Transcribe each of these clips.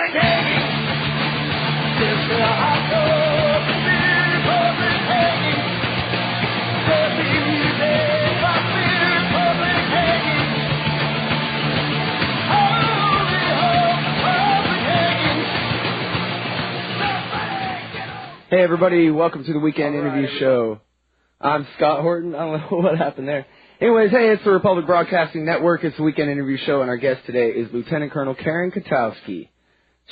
Hey everybody, welcome to the Weekend Interview Show. I'm Scott Horton. I don't know what happened there. Anyways, hey, it's the Republic Broadcasting Network. It's the Weekend Interview Show, and our guest today is Lieutenant Colonel Kwiatkowski.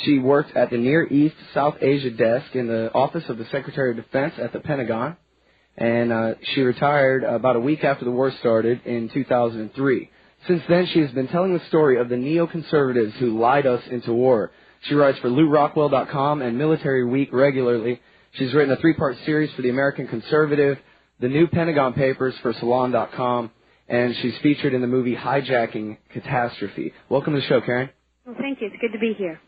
She worked at the Near East South Asia desk in the Office of the Secretary of Defense at the Pentagon, and she retired about a week after the war started in 2003. Since then, she has been telling the story of the neoconservatives who lied us into war. She writes for LouRockwell.com and Military Week regularly. She's written a 3-part series for the American Conservative, the New Pentagon Papers for Salon.com, and she's featured in the movie Hijacking Catastrophe. Welcome to the show, Karen. Well, thank you. It's good to be here.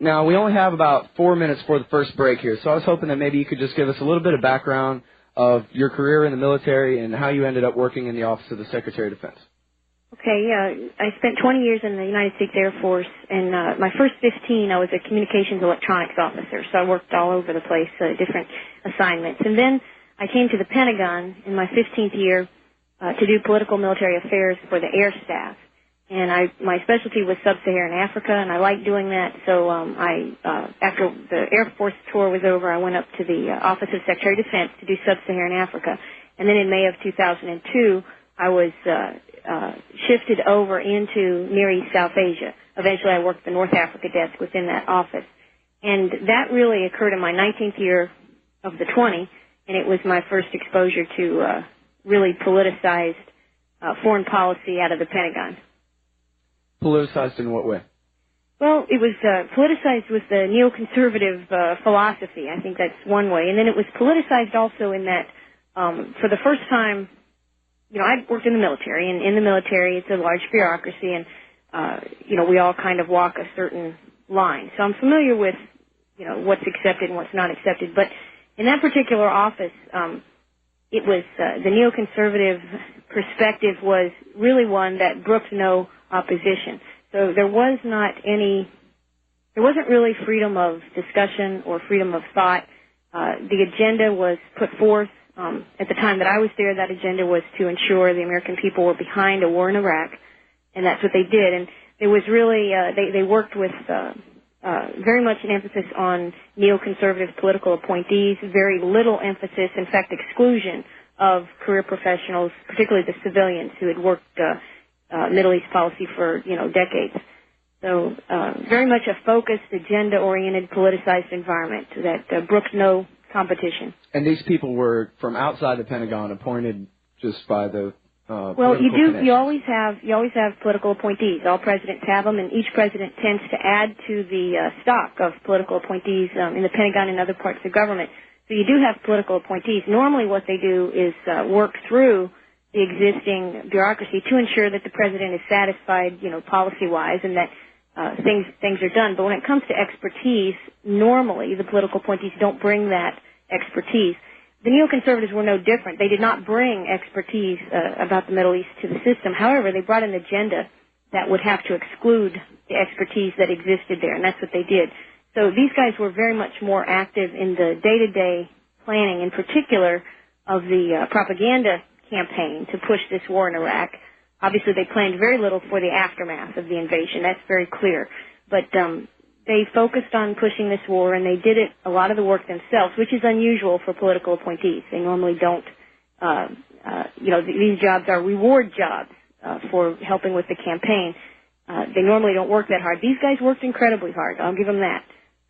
Now, we only have about 4 minutes for the first break here, so I was hoping that maybe you could just give us a little bit of background of your career in the military and how you ended up working in the Office of the Secretary of Defense. Okay, I spent 20 years in the United States Air Force, and my first 15, I was a communications electronics officer, so I worked all over the place, different assignments. And then I came to the Pentagon in my 15th year to do political military affairs for the air staff. And my specialty was sub-Saharan Africa, and I liked doing that, so after the Air Force tour was over, I went up to the Office of Secretary of Defense to do sub-Saharan Africa. And then in May of 2002, I was shifted over into Near East South Asia. Eventually, I worked the North Africa desk within that office. And that really occurred in my 19th year of the 20, and it was my first exposure to really politicized foreign policy out of the Pentagon. Politicized in what way? Well, it was politicized with the neoconservative philosophy. I think that's one way. And then it was politicized also in that for the first time, you know, I worked in the military, and in the military it's a large bureaucracy, and, you know, we all kind of walk a certain line. So I'm familiar with, you know, what's accepted and what's not accepted. But in that particular office, it was the neoconservative perspective was really one that brooked no opposition. So there wasn't really freedom of discussion or freedom of thought. The agenda was put forth. At the time that I was there, that agenda was to ensure the American people were behind a war in Iraq, and that's what they did. And there was really, they worked with very much an emphasis on neoconservative political appointees, very little emphasis, in fact, exclusion of career professionals, particularly the civilians who had worked Middle East policy for, you know, decades. So very much a focused, agenda-oriented, politicized environment that brooked no competition. And these people were from outside the Pentagon, appointed just by the well, you always have political appointees. All presidents have them, and each president tends to add to the stock of political appointees in the Pentagon and other parts of the government. So you do have political appointees. Normally, what they do is work through the existing bureaucracy to ensure that the president is satisfied, you know, policy-wise, and that things are done. But when it comes to expertise, normally the political appointees don't bring that expertise. The neoconservatives were no different. They did not bring expertise about the Middle East to the system. However, they brought an agenda that would have to exclude the expertise that existed there, and that's what they did. So these guys were very much more active in the day-to-day planning, in particular of the propaganda campaign to push this war in Iraq. Obviously, they planned very little for the aftermath of the invasion. That's very clear. But they focused on pushing this war, and they did it, a lot of the work themselves, which is unusual for political appointees. They normally don't, you know, these jobs are reward jobs for helping with the campaign. They normally don't work that hard. These guys worked incredibly hard. I'll give them that,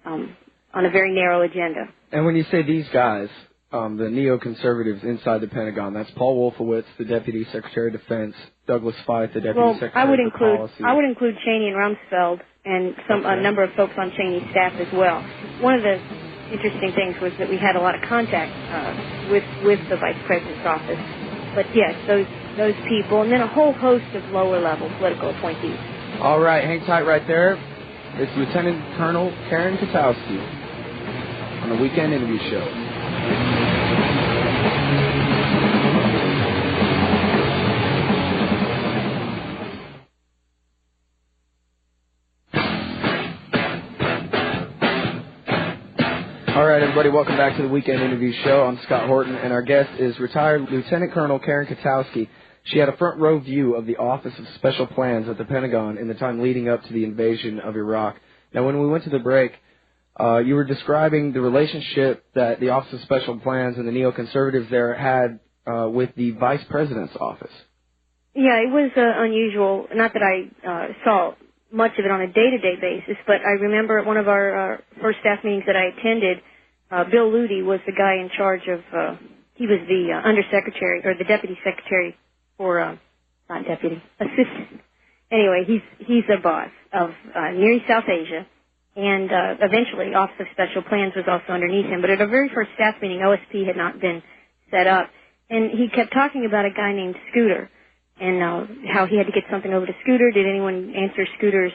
on a very narrow agenda. And when you say these guys, the neoconservatives inside the Pentagon, that's Paul Wolfowitz, the Deputy Secretary of Defense, Douglas Feith, the Deputy Secretary of Policy. I would include Cheney and Rumsfeld and a number of folks on Cheney's staff as well. One of the interesting things was that we had a lot of contact with the Vice President's office. But yes, those people, and then a whole host of lower-level political appointees. All right, hang tight right there. It's Lieutenant Colonel Kwiatkowski on the Weekend Interview Show. All right, everybody, welcome back to the Weekend Interview Show. I'm Scott Horton, and our guest is retired Lieutenant Colonel Kwiatkowski. She had a front row view of the Office of Special Plans at the Pentagon in the time leading up to the invasion of Iraq. Now, when we went to the break, you were describing the relationship that the Office of Special Plans and the neoconservatives there had with the Vice President's office. Yeah, it was unusual. Not that I saw much of it on a day-to-day basis, but I remember at one of our first staff meetings that I attended, Bill Ludi was the guy in charge of, he was the undersecretary, or the deputy secretary for, not deputy, assistant. Anyway, he's the boss of Near East South Asia, and eventually Office of Special Plans was also underneath him. But at our very first staff meeting, OSP had not been set up, and he kept talking about a guy named Scooter, and how he had to get something over to Scooter. Did anyone answer Scooter's,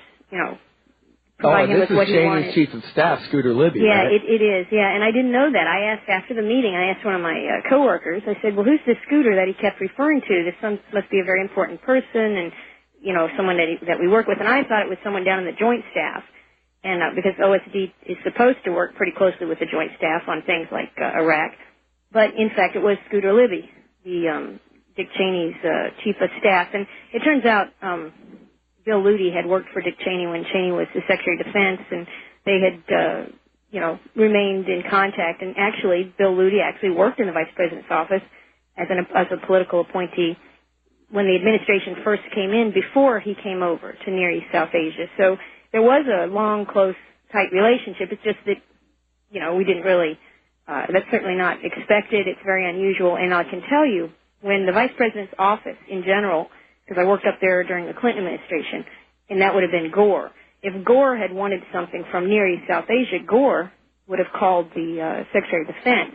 provide him with what he wanted? This is Cheney's chief of staff, Scooter Libby, yeah, right? it is, yeah, and I didn't know that. I asked after the meeting, I asked one of my coworkers, I said, well, who's this Scooter that he kept referring to? This must be a very important person, and, someone that we work with, and I thought it was someone down in the Joint Staff, and because OSD is supposed to work pretty closely with the Joint Staff on things like Iraq, but in fact it was Scooter Libby, the Dick Cheney's chief of staff. And it turns out Bill Ludi had worked for Dick Cheney when Cheney was the Secretary of Defense, and they had, remained in contact. And actually, Bill Ludi actually worked in the Vice President's office as a political appointee when the administration first came in, before he came over to Near East South Asia. So there was a long, close, tight relationship. It's just that, we didn't really, that's certainly not expected. It's very unusual. And I can tell you, when the Vice President's office in general, because I worked up there during the Clinton administration, and that would have been Gore. If Gore had wanted something from Near East South Asia, Gore would have called the Secretary of Defense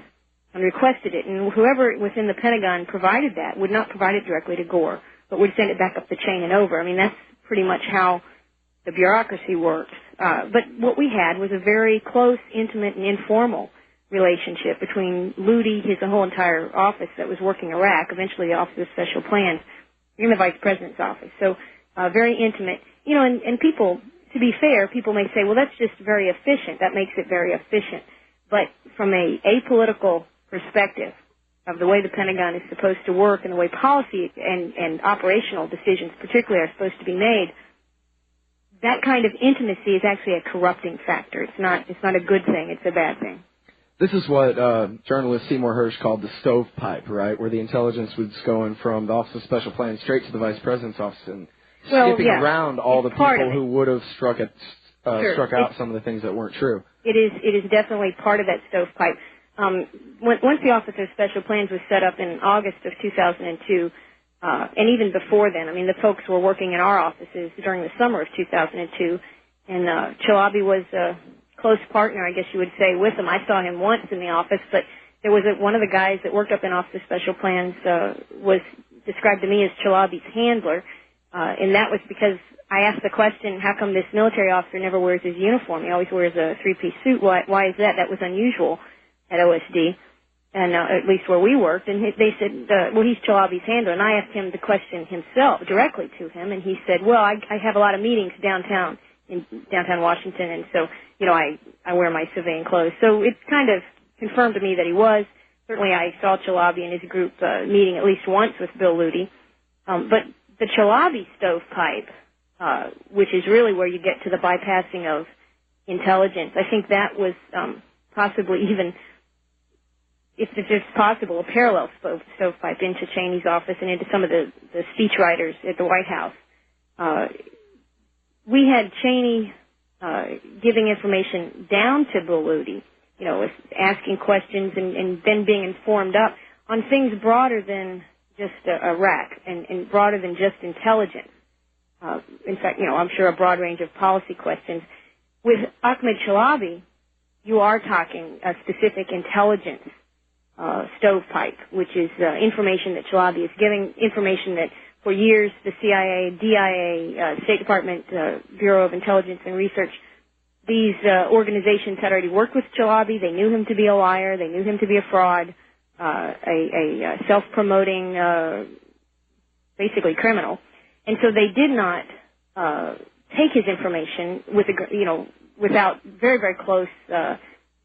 and requested it. And whoever within the Pentagon provided that would not provide it directly to Gore, but would send it back up the chain and over. I mean, that's pretty much how the bureaucracy works. But what we had was a very close, intimate, and informal relationship between Ludi, his whole entire office that was working Iraq, eventually the Office of Special Plans, and the Vice President's office. So very intimate. And people, to be fair, people may say, well, that's just very efficient. That makes it very efficient. But from a apolitical perspective of the way the Pentagon is supposed to work and the way policy and operational decisions particularly are supposed to be made, that kind of intimacy is actually a corrupting factor. It's not a good thing. It's a bad thing. This is what journalist Seymour Hersh called the stovepipe, right, where the intelligence was going from the Office of Special Plans straight to the Vice President's office and skipping around all the people who would have struck out some of the things that weren't true. It is definitely part of that stovepipe. Once the Office of Special Plans was set up in August of 2002, and even before then, I mean, the folks were working in our offices during the summer of 2002, and Chalabi was close partner, I guess you would say, with him. I saw him once in the office, but there was one of the guys that worked up in Office of Special Plans was described to me as Chalabi's handler, and that was because I asked the question, how come this military officer never wears his uniform? He always wears a three-piece suit. Why is that? That was unusual at OSD, and at least where we worked. And they said, well, he's Chalabi's handler. And I asked him the question himself, directly to him, and he said, well, I have a lot of meetings in downtown Washington, and so, I wear my civilian clothes. So it kind of confirmed to me that he was. Certainly I saw Chalabi and his group meeting at least once with Bill Ludi. But the Chalabi stovepipe, which is really where you get to the bypassing of intelligence, I think that was possibly even, if it's possible, a parallel stovepipe into Cheney's office and into some of the speechwriters at the White House. We had Cheney giving information down to Bill Ludi, asking questions and then being informed up on things broader than just Iraq and broader than just intelligence. In fact, I'm sure a broad range of policy questions. With Ahmed Chalabi, you are talking a specific intelligence stovepipe, which is information that Chalabi is giving, information that for years the CIA, DIA, State Department, Bureau of Intelligence and Research, these organizations had already worked with Chalabi. They knew him to be a liar. They knew him to be a fraud, a self-promoting, basically criminal. And so they did not take his information without very, very close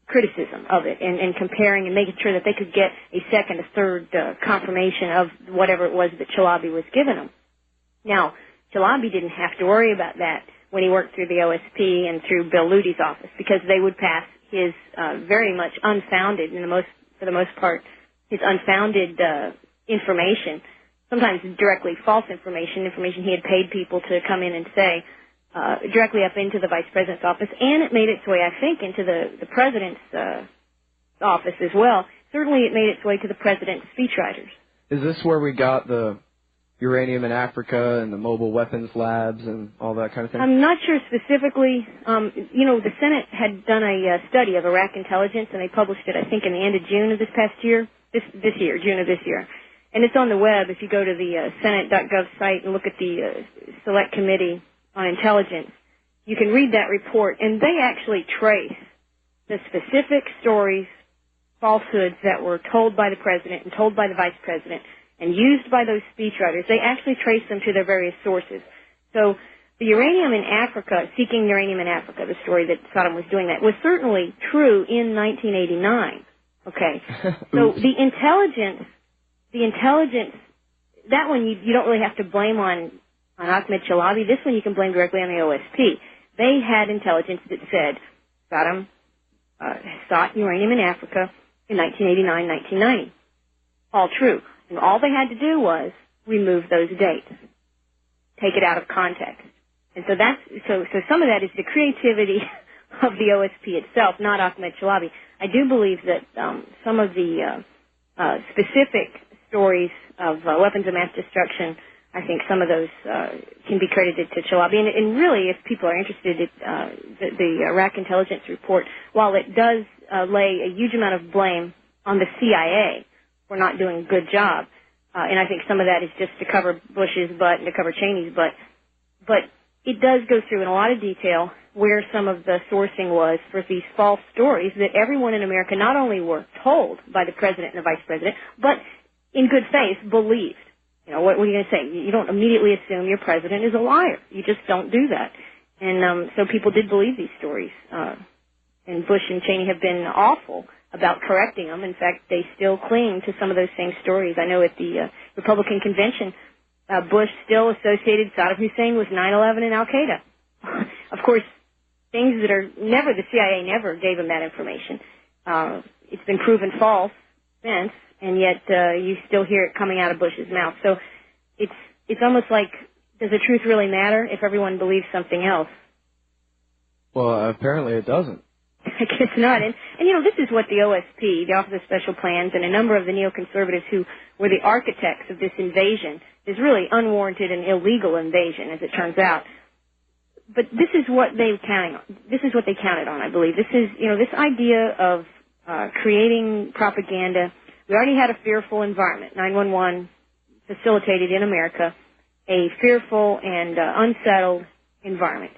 criticism of it and comparing and making sure that they could get a second, a third confirmation of whatever it was that Chalabi was giving them. Now, Chalabi didn't have to worry about that when he worked through the OSP and through Bill Luty's office, because they would pass his very much unfounded, for the most part, his unfounded information, sometimes directly false information he had paid people to come in and say, directly up into the Vice President's office, and it made its way, I think, into the President's office as well. Certainly it made its way to the President's speechwriters. Is this where we got the uranium in Africa and the mobile weapons labs and all that kind of thing? I'm not sure specifically. The Senate had done a study of Iraq intelligence, and they published it, I think, in the end of June of this past year, June of this year. And it's on the web. If you go to the Senate.gov site and look at the Select Committee on Intelligence, you can read that report, and they actually trace the specific stories, falsehoods that were told by the President and told by the Vice President and used by those speechwriters. They actually trace them to their various sources. So the uranium in Africa, seeking uranium in Africa, the story that Saddam was doing that, was certainly true in 1989. Okay. So the intelligence, that one you don't really have to blame on Ahmed Chalabi. This one you can blame directly on the OSP. They had intelligence that said Saddam sought uranium in Africa in 1989, 1990. All true. And all they had to do was remove those dates, take it out of context. And so some of that is the creativity of the OSP itself, not Ahmed Chalabi. I do believe that some of the specific stories of weapons of mass destruction, I think some of those can be credited to Chalabi. And really, if people are interested, the Iraq intelligence report, while it does lay a huge amount of blame on the CIA for not doing a good job, and I think some of that is just to cover Bush's butt and to cover Cheney's butt, but it does go through in a lot of detail where some of the sourcing was for these false stories that everyone in America not only were told by the President and the Vice President, but in good faith believed. You know, what are you going to say? You don't immediately assume your president is a liar. You just don't do that. And so people did believe these stories. And Bush and Cheney have been awful about correcting them. In fact, they still cling to some of those same stories. I know at the Republican convention, Bush still associated Saddam Hussein with 9/11 and Al-Qaeda. Of course, things that are the CIA never gave him that information. It's been proven false since, and yet you still hear it coming out of Bush's mouth. So it's almost like, does the truth really matter if everyone believes something else? Well, apparently it doesn't. I guess not. And this is what the OSP, the Office of Special Plans, and a number of the neoconservatives who were the architects of this invasion, is really unwarranted and illegal invasion, as it turns out. But this is what they counted on, I believe. This is, this idea of creating propaganda. We already had a fearful environment. 9/11 facilitated in America a fearful and unsettled environment.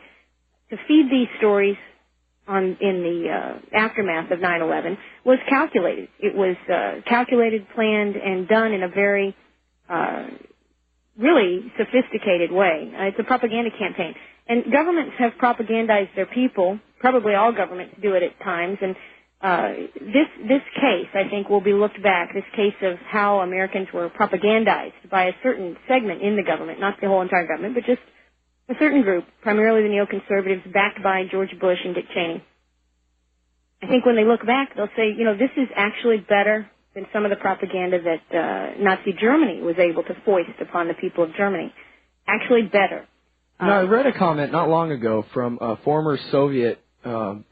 To feed these stories in the aftermath of 9/11 was calculated. It was calculated, planned, and done in a very really sophisticated way. It's a propaganda campaign. And governments have propagandized their people. Probably all governments do it at times. And this case, I think, will be looked back, this case of how Americans were propagandized by a certain segment in the government, not the whole entire government, but just a certain group, primarily the neoconservatives, backed by George Bush and Dick Cheney. I think when they look back, they'll say, this is actually better than some of the propaganda that Nazi Germany was able to foist upon the people of Germany. Actually better. I read a comment not long ago from a former Soviet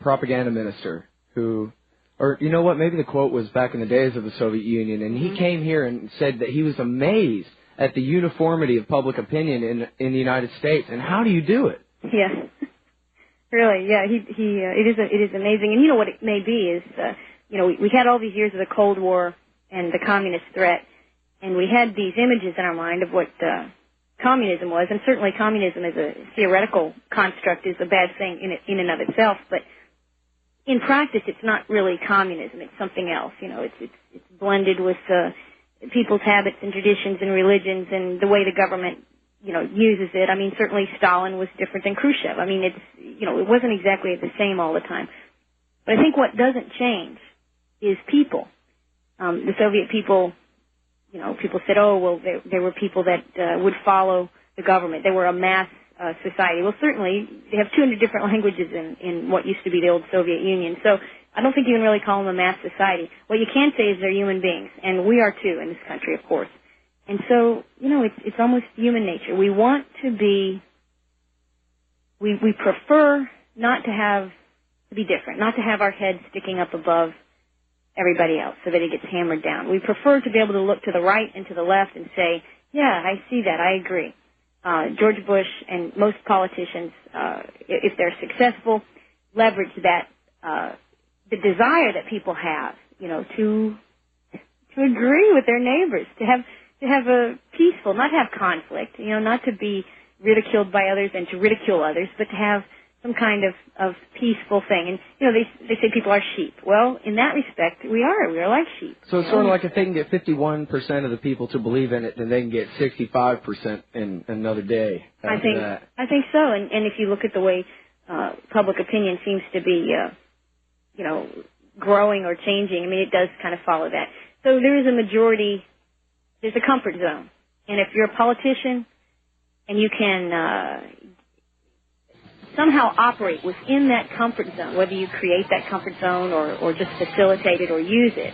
propaganda minister who, or you know what, maybe the quote was back in the days of the Soviet Union, and he came here and said that he was amazed at the uniformity of public opinion in the United States. And how do you do it? Yes. Really, yeah, it is amazing. And what it may be is, we had all these years of the Cold War and the communist threat, and we had these images in our mind of what communism was, and certainly communism as a theoretical construct is a bad thing in and of itself, but in practice it's not really communism, it's something else. It's blended with people's habits and traditions and religions and the way the government uses it. I mean, certainly Stalin was different than Khrushchev. I mean, it wasn't exactly the same all the time. But I think what doesn't change is people. The Soviet people, people said, oh, well, there were people that would follow the government. They were a mass society. Well, certainly, they have 200 different languages in what used to be the old Soviet Union. So I don't think you can really call them a mass society. What you can say is they're human beings, and we are too in this country, of course. And so, it's almost human nature. We want to be, we prefer not to be different, not to have our head sticking up above everybody else so that it gets hammered down. We prefer to be able to look to the right and to the left and say, yeah, I see that, I agree. George Bush and most politicians, if they're successful, leverage that, the desire that people have, to agree with their neighbors, to have a peaceful, not to have conflict, not to be ridiculed by others and to ridicule others, but to have some kind of peaceful thing. And, they say people are sheep. Well, in that respect, we are like sheep. So it's sort of like if they can get 51% of the people to believe in it, then they can get 65% in another day after that. I think so. And if you look at the way public opinion seems to be, growing or changing, it does kind of follow that. So there is a majority, there's a comfort zone. And if you're a politician and you can somehow operate within that comfort zone, whether you create that comfort zone or just facilitate it or use it,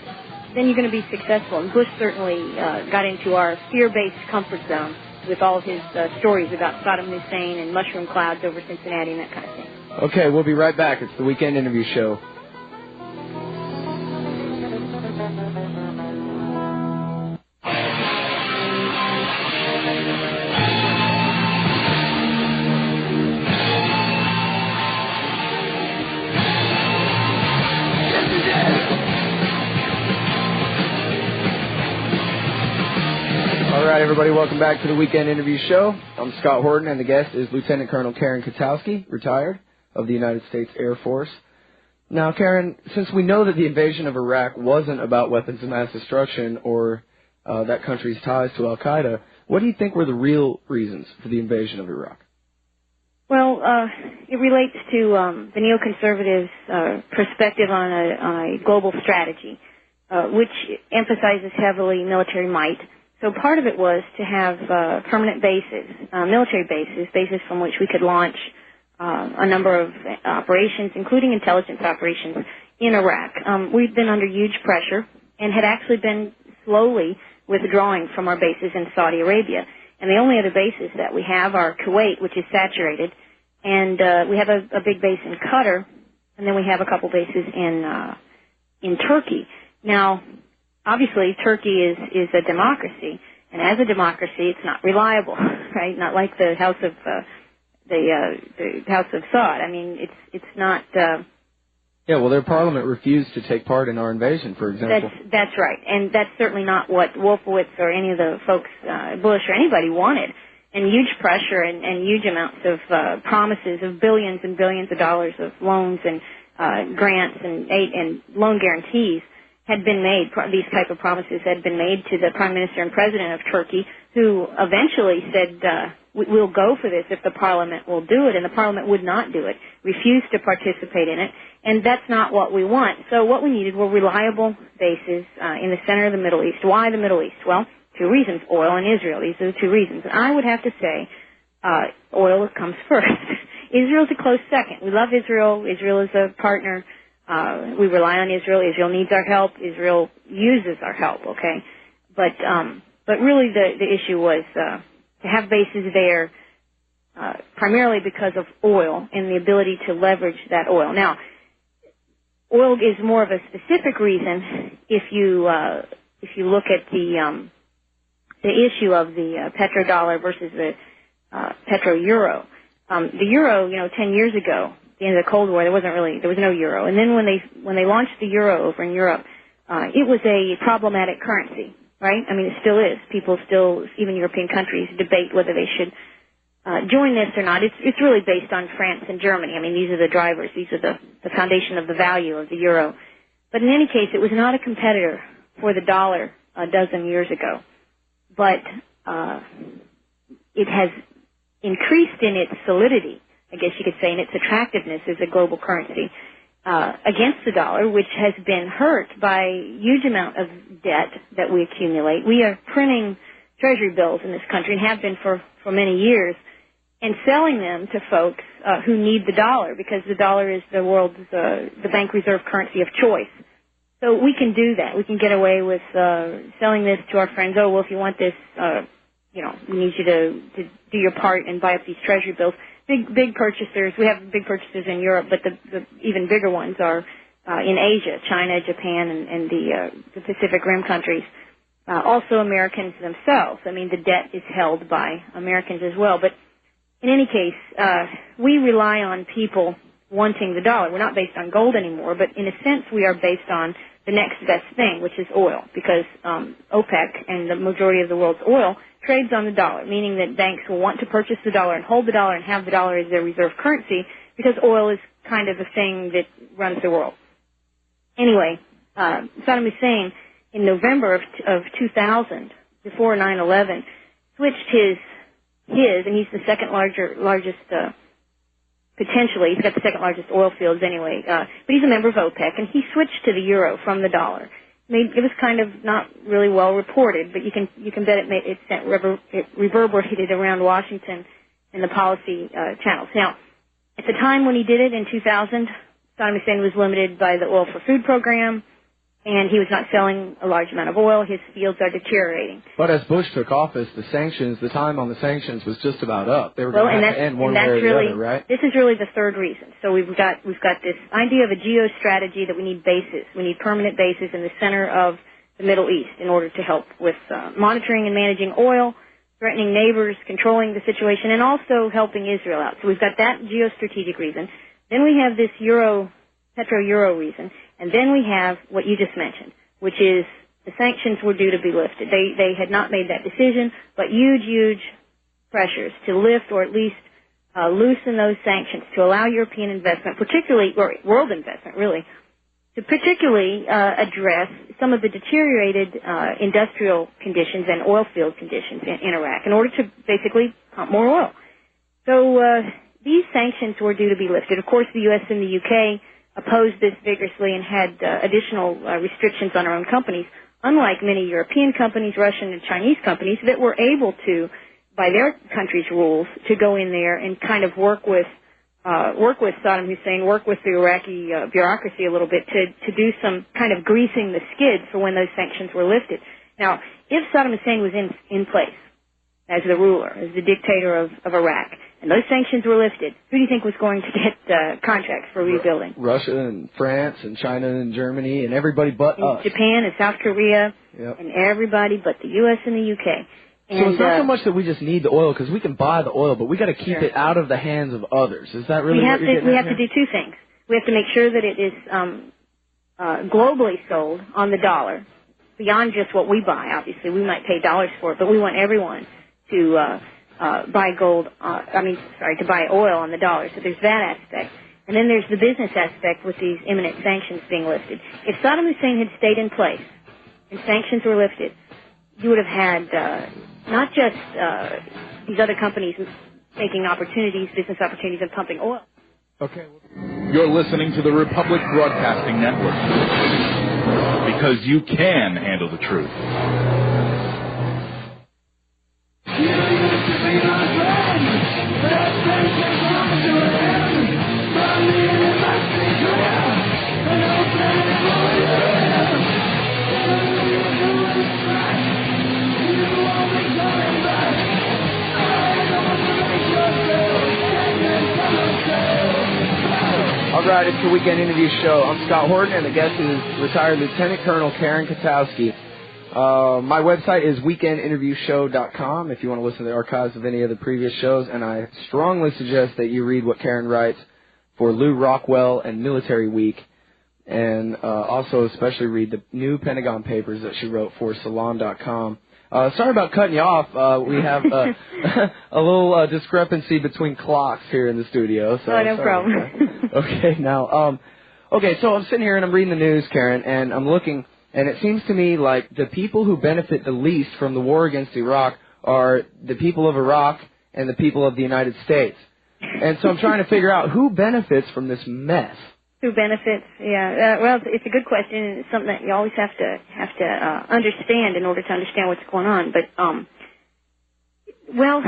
then you're going to be successful. And Bush certainly got into our fear-based comfort zone with all of his stories about Saddam Hussein and mushroom clouds over Cincinnati and that kind of thing. Okay, we'll be right back. It's the Weekend Interview Show. All right, everybody, welcome back to the Weekend Interview Show. I'm Scott Horton, and the guest is Lieutenant Colonel Karen Kwiatkowski, retired, of the United States Air Force. Now, Karen, since we know that the invasion of Iraq wasn't about weapons of mass destruction or that country's ties to Al-Qaeda, what do you think were the real reasons for the invasion of Iraq? Well, it relates to the neoconservatives' perspective on a global strategy, which emphasizes heavily military might. So part of it was to have permanent bases, military bases from which we could launch a number of operations, including intelligence operations in Iraq. We've been under huge pressure and had actually been slowly withdrawing from our bases in Saudi Arabia. And the only other bases that we have are Kuwait, which is saturated, and we have a big base in Qatar, and then we have a couple bases in Turkey. Now, obviously, Turkey is a democracy, and as a democracy, it's not reliable, right? Not like the House of the House of Saud. It's not. Yeah, well, their parliament refused to take part in our invasion, for example. That's right, and that's certainly not what Wolfowitz or any of the folks, Bush or anybody wanted. And huge pressure and huge amounts of promises of billions and billions of dollars of loans and grants and loan guarantees had been made. These type of promises had been made to the Prime Minister and President of Turkey, who eventually said, we'll go for this if the Parliament will do it, and the Parliament would not do it, refused to participate in it, and that's not what we want. So what we needed were reliable bases in the center of the Middle East. Why the Middle East? Well, two reasons, oil and Israel. These are the two reasons. And I would have to say oil comes first. Israel's a close second. We love Israel. Israel is a partner. We rely on Israel. Israel needs our help. Israel uses our help, okay? But really the issue was to have bases there primarily because of oil and the ability to leverage that oil. Now, oil is more of a specific reason if you look at the issue of the petrodollar versus the petro-euro. The euro, 10 years ago, at the end of the Cold War, there was no euro. And then when they launched the euro over in Europe, it was a problematic currency, right? It still is. People still, even European countries, debate whether they should join this or not. It's really based on France and Germany. These are the drivers. These are the foundation of the value of the euro. But in any case, it was not a competitor for the dollar a dozen years ago. But it has increased in its solidity, I guess you could say, in its attractiveness as a global currency. against the dollar, which has been hurt by a huge amount of debt that we accumulate. We are printing treasury bills in this country and have been for many years, and selling them to folks who need the dollar, because the dollar is the world's the bank reserve currency of choice. So we can do that. We can get away with selling this to our friends. Oh, well, if you want this, we need you to do your part and buy up these treasury bills. Big purchasers. We have big purchasers in Europe, but the even bigger ones are in Asia, China, Japan, and the Pacific Rim countries. Also Americans themselves. I mean, the debt is held by Americans as well. But in any case, we rely on people wanting the dollar. We're not based on gold anymore, but in a sense we are based on the next best thing, which is oil, because OPEC and the majority of the world's oil trades on the dollar, meaning that banks will want to purchase the dollar and hold the dollar and have the dollar as their reserve currency, because oil is kind of the thing that runs the world. Anyway, Saddam Hussein, in November of 2000, before 9/11, switched his, and he's the second largest, potentially, he's got the second largest oil fields anyway, but he's a member of OPEC, and he switched to the euro from the dollar. It was kind of not really well reported, but you can bet it reverberated around Washington and the policy channels. Now, at the time when he did it in 2000, Saddam Hussein was limited by the Oil for Food program, and he was not selling a large amount of oil. His fields are deteriorating. But as Bush took office, the time on the sanctions was just about up. They were going to have to end one way or the other, right? This is really the third reason. So we've got this idea of a geostrategy that we need bases. We need permanent bases in the center of the Middle East in order to help with monitoring and managing oil, threatening neighbors, controlling the situation, and also helping Israel out. So we've got that geostrategic reason. Then we have this petro-euro reason. And then we have what you just mentioned, which is the sanctions were due to be lifted. They had not made that decision, but huge pressures to lift or at least loosen those sanctions to allow European investment, particularly, or world investment really, to particularly address some of the deteriorated industrial conditions and oil field conditions in Iraq in order to basically pump more oil. So these sanctions were due to be lifted. Of course, the U.S. and the U.K. opposed this vigorously and had additional restrictions on our own companies, unlike many European companies, Russian and Chinese companies, that were able to, by their country's rules, to go in there and kind of work with Saddam Hussein, work with the Iraqi bureaucracy a little bit to do some kind of greasing the skids for when those sanctions were lifted. Now, if Saddam Hussein was in place as the ruler, as the dictator of Iraq, and those sanctions were lifted, who do you think was going to get contracts for rebuilding? Russia and France and China and Germany and everybody but us. Japan and South Korea, yep. And everybody but the U.S. and the U.K. And, so it's not so much that we just need the oil, because we can buy the oil, but we got to keep it out of the hands of others. Is that really what you're getting at? We have to do two things. We have to make sure that it is globally sold on the dollar, beyond just what we buy. Obviously, we might pay dollars for it, but we want everyone to buy to buy oil on the dollar. So there's that aspect. And then there's the business aspect with these imminent sanctions being lifted. If Saddam Hussein had stayed in place and sanctions were lifted, you would have had not just these other companies making business opportunities and pumping oil. Okay. You're listening to the Republic Broadcasting Network, because you can handle the truth. All right, it's the Weekend Interview Show. I'm Scott Horton, and the guest is retired Lieutenant Colonel Kwiatkowski. My website is weekendinterviewshow.com if you want to listen to the archives of any of the previous shows, and I strongly suggest that you read what Karen writes for Lew Rockwell and Military Week, and also especially read the new Pentagon papers that she wrote for Salon.com. Sorry about cutting you off. We have a little discrepancy between clocks here in the studio. So no problem. Okay, now, so I'm sitting here and I'm reading the news, Karen, and I'm looking, and it seems to me like the people who benefit the least from the war against Iraq are the people of Iraq and the people of the United States. And so I'm trying to figure out who benefits from this mess. Who benefits? Yeah. Well, it's a good question, and it's something that you always have to understand in order to understand what's going on. But well,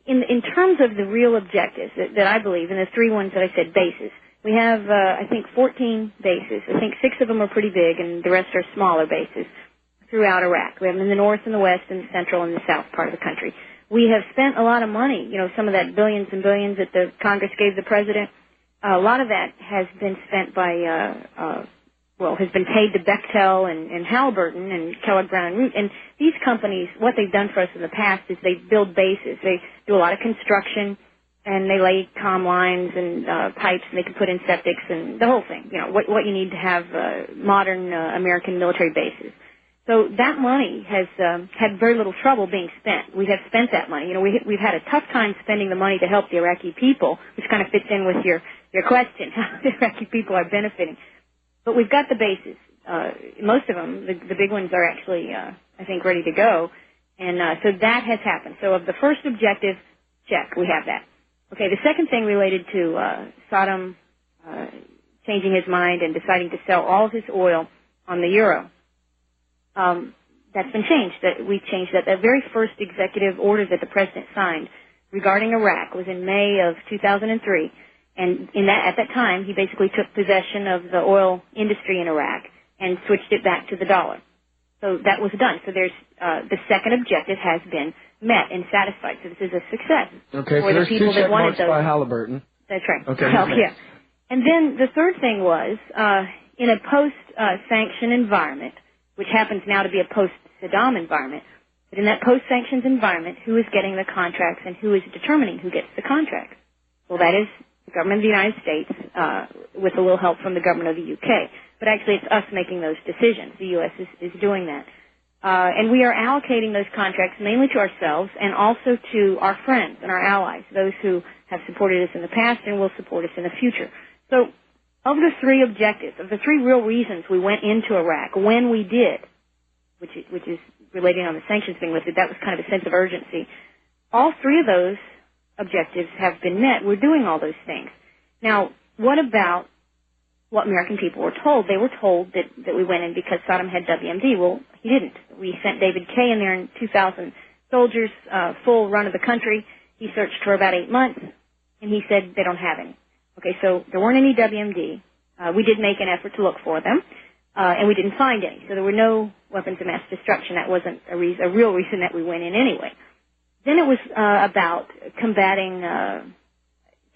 in terms of the real objectives that I believe, and the three ones that I said, bases, we have I think 14 bases. I think 6 of them are pretty big, and the rest are smaller bases throughout Iraq. We have them in the north and the west and the central and the south part of the country. We have spent a lot of money. You know, some of that billions and billions that the Congress gave the president. A lot of that has been spent by, has been paid to Bechtel and Halliburton and Kellogg Brown and Root. And these companies, what they've done for us in the past is they build bases. They do a lot of construction, and they lay comm lines and pipes, and they can put in septics and the whole thing. You know, what you need to have modern American military bases. So that money has had very little trouble being spent. We have spent that money. You know, we've had a tough time spending the money to help the Iraqi people, which kind of fits in with your question, how the Iraqi people are benefiting. But we've got the bases. Most of them, the big ones, are actually, I think, ready to go. And so that has happened. So of the first objective, check, we have that. Okay, the second thing related to Saddam changing his mind and deciding to sell all of his oil on the euro. That's been changed. We changed that. The very first executive order that the president signed regarding Iraq was in May of 2003, and at that time, he basically took possession of the oil industry in Iraq and switched it back to the dollar. So that was done. So there's the second objective has been met and satisfied. So this is a success for the people that wanted those. By Halliburton. That's right. Okay. Well, yeah. And then the third thing was in a post-sanction environment, which happens now to be a post-Saddam environment. But in that post-sanctions environment, who is getting the contracts and who is determining who gets the contracts? Well, that is the government of the United States with a little help from the government of the UK. But actually, it's us making those decisions. The U.S. is doing that. And we are allocating those contracts mainly to ourselves and also to our friends and our allies, those who have supported us in the past and will support us in the future. So of the three objectives, of the three real reasons we went into Iraq when we did, which is relating on the sanctions being lifted, that was kind of a sense of urgency. All three of those objectives have been met. We're doing all those things. Now, what about what American people were told? They were told that we went in because Saddam had WMD. Well, he didn't. We sent David Kay in there in 2,000 soldiers, full run of the country. He searched for about 8 months, and he said they don't have any. Okay, so there weren't any WMD. We did make an effort to look for them, and we didn't find any. So there were no weapons of mass destruction. That wasn't a real reason that we went in anyway. Then it was about combating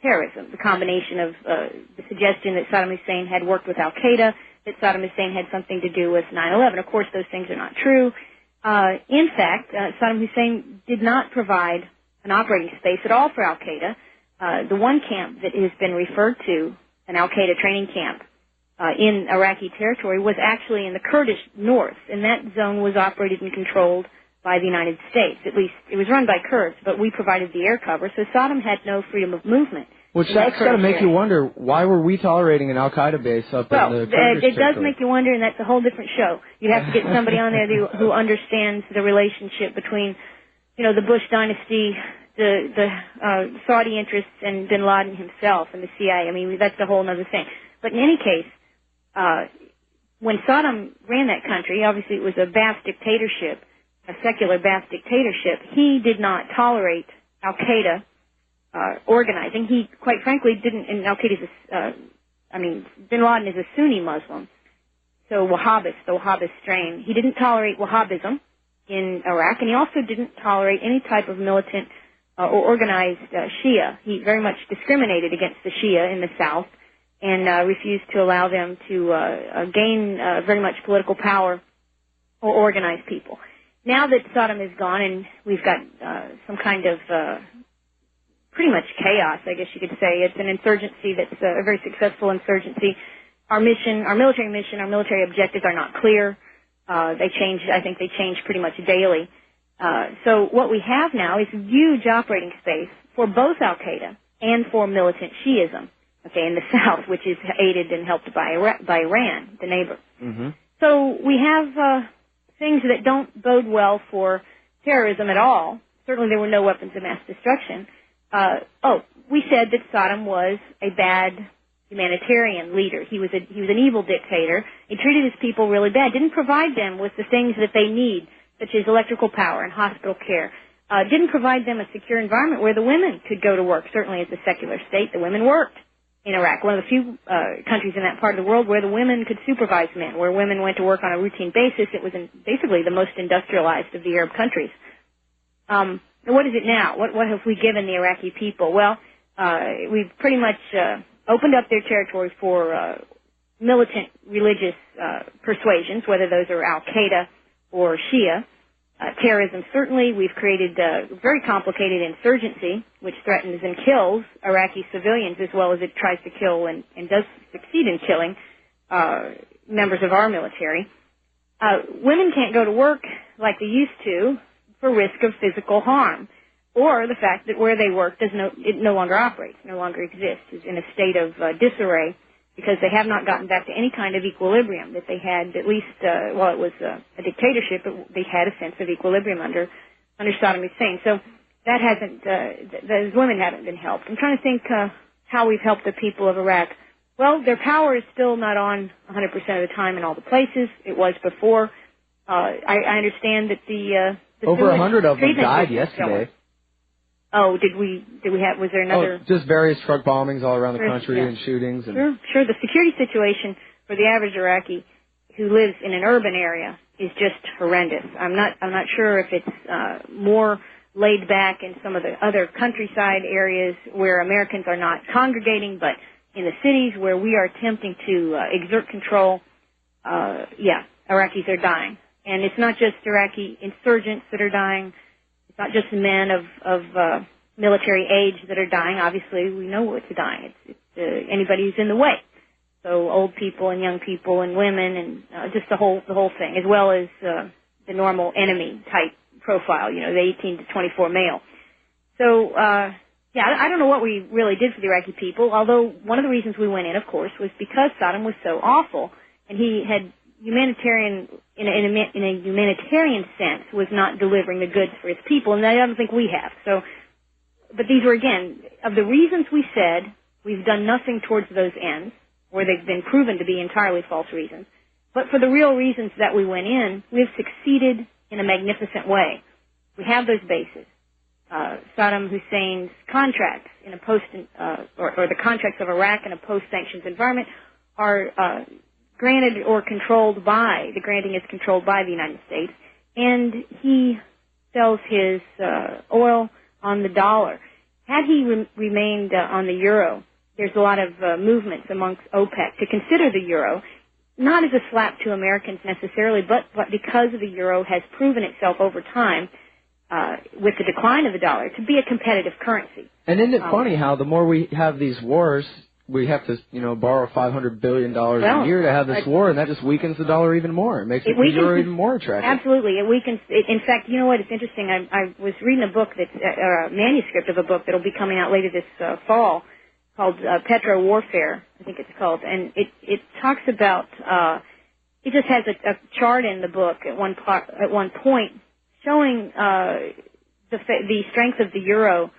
terrorism, the combination of the suggestion that Saddam Hussein had worked with al-Qaeda, that Saddam Hussein had something to do with 9/11. Of course, those things are not true. In fact, Saddam Hussein did not provide an operating space at all for al-Qaeda. The one camp that has been referred to, an al-Qaeda training camp in Iraqi territory, was actually in the Kurdish north, and that zone was operated and controlled by the United States. At least it was run by Kurds, but we provided the air cover, so Saddam had no freedom of movement. Which that's got to make you wonder, why were we tolerating an al-Qaeda base up in the Kurdish territory? It does make you wonder, and that's a whole different show. You have to get somebody on there who understands the relationship between, the Bush dynasty, the Saudi interests, and bin Laden himself and the CIA. I mean, that's a whole other thing. But in any case, when Saddam ran that country, obviously it was a Ba'ath dictatorship, a secular Ba'ath dictatorship. He did not tolerate al-Qaeda organizing. He, quite frankly, didn't, and al-Qaeda is, bin Laden is a Sunni Muslim, so the Wahhabist strain. He didn't tolerate Wahhabism in Iraq, and he also didn't tolerate any type of militant or organized Shia. He very much discriminated against the Shia in the south and refused to allow them to gain very much political power or organize people. Now that Saddam is gone and we've got some kind of pretty much chaos, I guess you could say. It's an insurgency that's a very successful insurgency. Our military mission, our military objectives are not clear. I think they change pretty much daily. So what we have now is huge operating space for both al-Qaeda and for militant Shiism, in the south, which is aided and helped by Iran, the neighbor. Mm-hmm. So we have things that don't bode well for terrorism at all. Certainly there were no weapons of mass destruction. We said that Saddam was a bad humanitarian leader. He was an evil dictator. He treated his people really bad. Didn't provide them with the things that they need, such as electrical power and hospital care. Didn't provide them a secure environment where the women could go to work. Certainly, as a secular state, the women worked in Iraq. One of the few countries in that part of the world where the women could supervise men, where women went to work on a routine basis. It was basically the most industrialized of the Arab countries. What is it now? What have we given the Iraqi people? Well, we've pretty much opened up their territory for militant religious persuasions, whether those are Al-Qaeda or Shia. Terrorism, certainly. We've created a very complicated insurgency, which threatens and kills Iraqi civilians as well as it tries to kill and does succeed in killing members of our military. Women can't go to work like they used to for risk of physical harm, or the fact that where they work it no longer operates, no longer exists, is in a state of disarray, because they have not gotten back to any kind of equilibrium that they had, at least while it was a dictatorship. They had a sense of equilibrium under Saddam Hussein. So that hasn't, those women haven't been helped. I'm trying to think how we've helped the people of Iraq. Well, their power is still not on 100% of the time in all the places. It was before. I understand that the over 100 of them died yesterday. Oh, was there another? Oh, just various truck bombings all around the country and shootings. And Sure. The security situation for the average Iraqi who lives in an urban area is just horrendous. I'm not sure if it's more laid back in some of the other countryside areas where Americans are not congregating, but in the cities where we are attempting to exert control, Iraqis are dying. And it's not just Iraqi insurgents that are dying. It's not just men of military age that are dying. Obviously, we know what's dying. It's anybody who's in the way. So old people and young people and women and just the whole thing, as well as the normal enemy type profile, the 18 to 24 male. So, I don't know what we really did for the Iraqi people, although one of the reasons we went in, of course, was because Saddam was so awful, and he had humanitarian, in a humanitarian sense, was not delivering the goods for his people, and I don't think we have. So, but these were, again, of the reasons we said, we've done nothing towards those ends, or they've been proven to be entirely false reasons. But for the real reasons that we went in, we've succeeded in a magnificent way. We have those bases. Saddam Hussein's contracts in a or the contracts of Iraq in a post-sanctions environment are granted or controlled by, the granting is controlled by the United States, and he sells his oil on the dollar. Had he remained on the euro, there's a lot of movements amongst OPEC to consider the euro, not as a slap to Americans necessarily, but because the euro has proven itself over time, with the decline of the dollar, to be a competitive currency. And isn't it funny how the more we have these wars, we have to, borrow $500 billion a year to have this war, and that just weakens the dollar even more. It makes the euro even more attractive. Absolutely. It weakens. In fact, you know what? It's interesting. I was reading a book a manuscript of a book that will be coming out later this fall called Petro Warfare, I think it's called, and it talks about. It just has a chart in the book at one point showing the strength of the euro.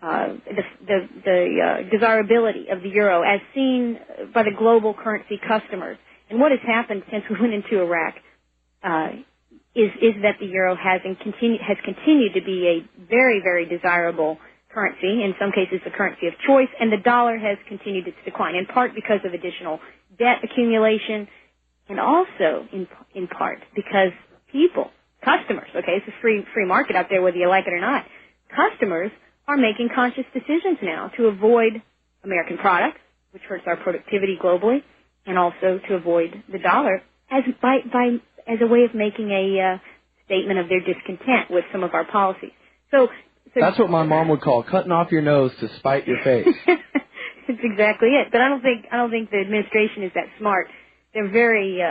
The desirability of the euro as seen by the global currency customers. And what has happened since we went into Iraq is that the euro has continued to be a very, very desirable currency, in some cases the currency of choice, and the dollar has continued its decline, in part because of additional debt accumulation, and also in part because customers, okay, it's a free market out there whether you like it or not, customers are making conscious decisions now to avoid American products, which hurts our productivity globally, and also to avoid the dollar as a way of making a statement of their discontent with some of our policies. So that's what my mom would call cutting off your nose to spite your face. That's exactly it. But I don't think the administration is that smart. They're very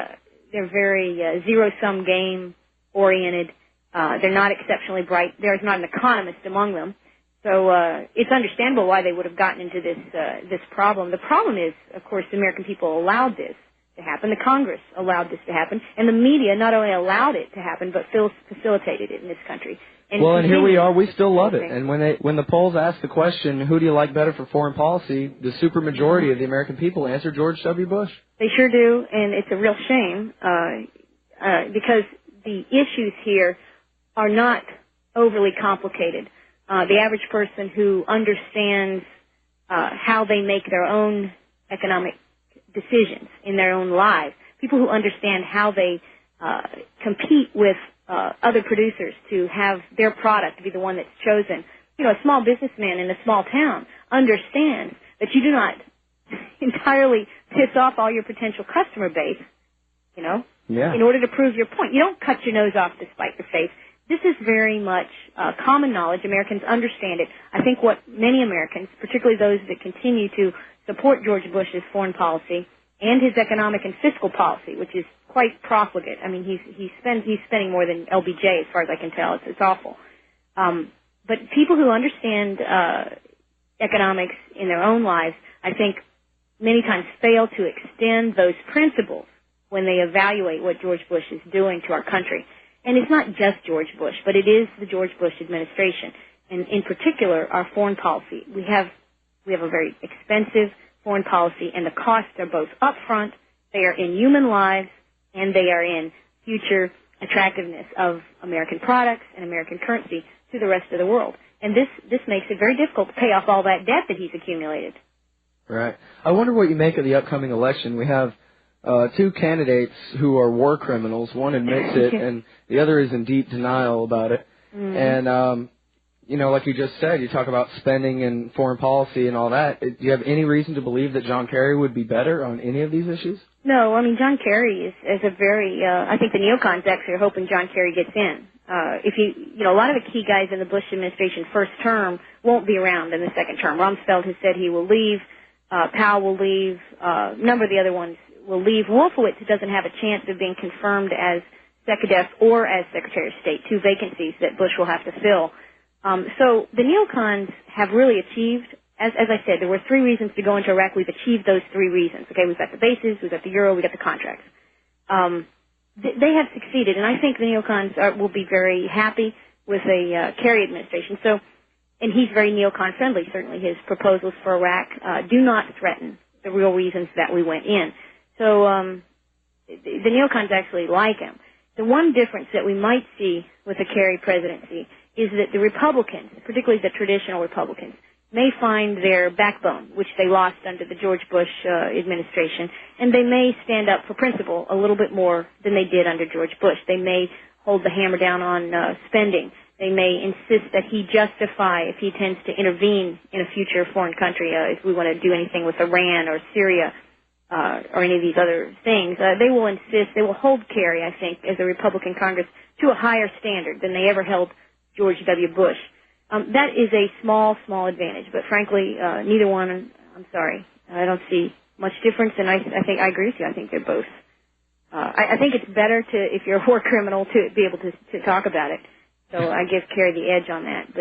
zero-sum game oriented. They're not exceptionally bright. There's not an economist among them. So it's understandable why they would have gotten into this problem. The problem is, of course, the American people allowed this to to happen. The Congress allowed this to happen. And the media not only allowed it to happen, but facilitated it in this country. And here we are. We still love it. And when the polls ask the question, who do you like better for foreign policy, the supermajority of the American people answer George W. Bush. They sure do, and it's a real shame because the issues here are not overly complicated. The average person who understands how they make their own economic decisions in their own lives, people who understand how they compete with other producers to have their product be the one that's chosen. You know, a small businessman in a small town understands that you do not entirely piss off all your potential customer base, you know, in order to prove your point. You don't cut your nose off to spite your face. This is very much common knowledge. Americans understand it. I think what many Americans, particularly those that continue to support George Bush's foreign policy and his economic and fiscal policy, which is quite profligate. I mean, he's spending more than LBJ as far as I can tell. It's awful. But people who understand economics in their own lives, I think, many times fail to extend those principles when they evaluate what George Bush is doing to our country. And it's not just George Bush, but it is the George Bush administration. And in particular, our foreign policy. We have a very expensive foreign policy, and the costs are both upfront, they are in human lives, and they are in future attractiveness of American products and American currency to the rest of the world. And this makes it very difficult to pay off all that debt that he's accumulated. Right. I wonder what you make of the upcoming election. We have two candidates who are war criminals. One admits it, and the other is in deep denial about it. Mm-hmm. And, you know, like you just said, you talk about spending and foreign policy and all that. Do you have any reason to believe that John Kerry would be better on any of these issues? No, I mean, John Kerry is a very, I think the neocons actually are hoping John Kerry gets in. A lot of the key guys in the Bush administration first term won't be around in the second term. Rumsfeld has said he will leave. Powell will leave. A number of the other ones will leave. Wolfowitz doesn't have a chance of being confirmed as SecDef or as Secretary of State, two vacancies that Bush will have to fill. So the neocons have really achieved, as I said, there were three reasons to go into Iraq. We've achieved those three reasons. Okay, we've got the bases, we've got the euro, we've got the contracts. They have succeeded, and I think the neocons will be very happy with a Kerry administration. So, and he's very neocon friendly. Certainly, his proposals for Iraq do not threaten the real reasons that we went in. So, the neocons actually like him. The one difference that we might see with the Kerry presidency is that the Republicans, particularly the traditional Republicans, may find their backbone, which they lost under the George Bush administration, and they may stand up for principle a little bit more than they did under George Bush. They may hold the hammer down on spending. They may insist that he justify if he tends to intervene in a future foreign country, if we want to do anything with Iran or Syria or any of these other things. They will insist, they will hold Kerry, I think, as a Republican Congress to a higher standard than they ever held George W. Bush. That is a small advantage, but frankly, neither one, I'm sorry, I don't see much difference, and I think I agree with you. I think they're both. I think it's better to, if you're a war criminal, to be able to talk about it. So I give Kerry the edge on that,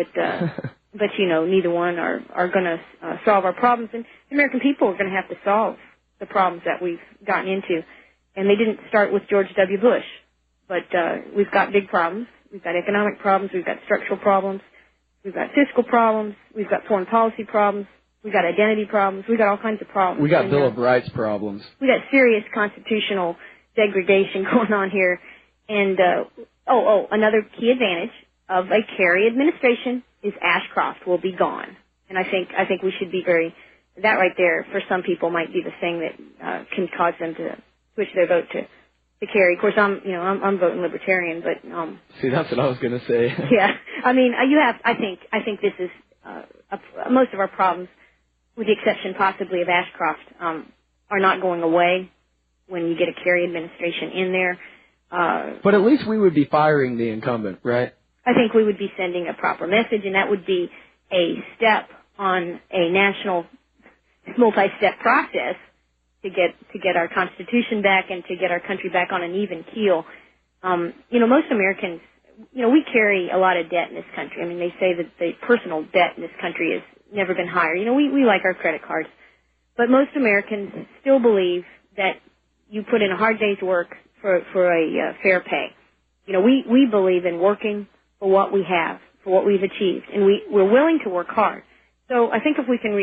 but you know, neither one are going to solve our problems, and the American people are going to have to solve the problems that we've gotten into, and they didn't start with George W. Bush, but we've got big problems. We've got economic problems. We've got structural problems. We've got fiscal problems. We've got foreign policy problems. We've got identity problems. We've got all kinds of problems. We got Bill of Rights problems. We got serious constitutional degradation going on here. And, another key advantage of a Kerry administration is Ashcroft will be gone. And I think we should be that right there for some people might be the thing that can cause them to switch their vote to Kerry. Of course, I'm voting Libertarian, but see, that's what I was going to say. Yeah, I mean, I think this is most of our problems, with the exception possibly of Ashcroft, are not going away when you get a Kerry administration in there. But at least we would be firing the incumbent, right? I think we would be sending a proper message, and that would be a step on a national multi-step process to get our Constitution back and to get our country back on an even keel. Most Americans, we carry a lot of debt in this country. I mean, they say that the personal debt in this country has never been higher. We like our credit cards. But most Americans still believe that you put in a hard day's work for a fair pay. You know, we believe in working for what we have, for what we've achieved, and we're willing to work hard. So I think if we can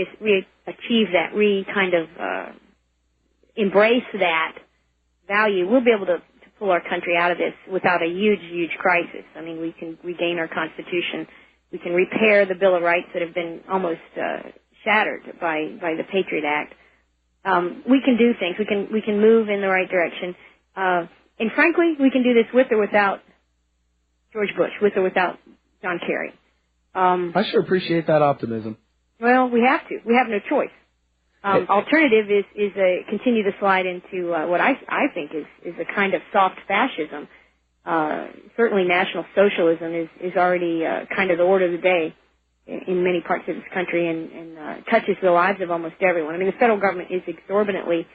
achieve that, embrace that value, we'll be able to pull our country out of this without a huge crisis. I mean, we can regain our Constitution. We can repair the Bill of Rights that have been almost shattered by the Patriot Act. We can do things. We can move in the right direction. And frankly, we can do this with or without George Bush, with or without John Kerry. I sure appreciate that optimism. Well, we have to. We have no choice. Alternative is continue to slide into what I think is a kind of soft fascism. Certainly national socialism is already kind of the order of the day in many parts of this country and touches the lives of almost everyone. I mean, the federal government is exorbitantly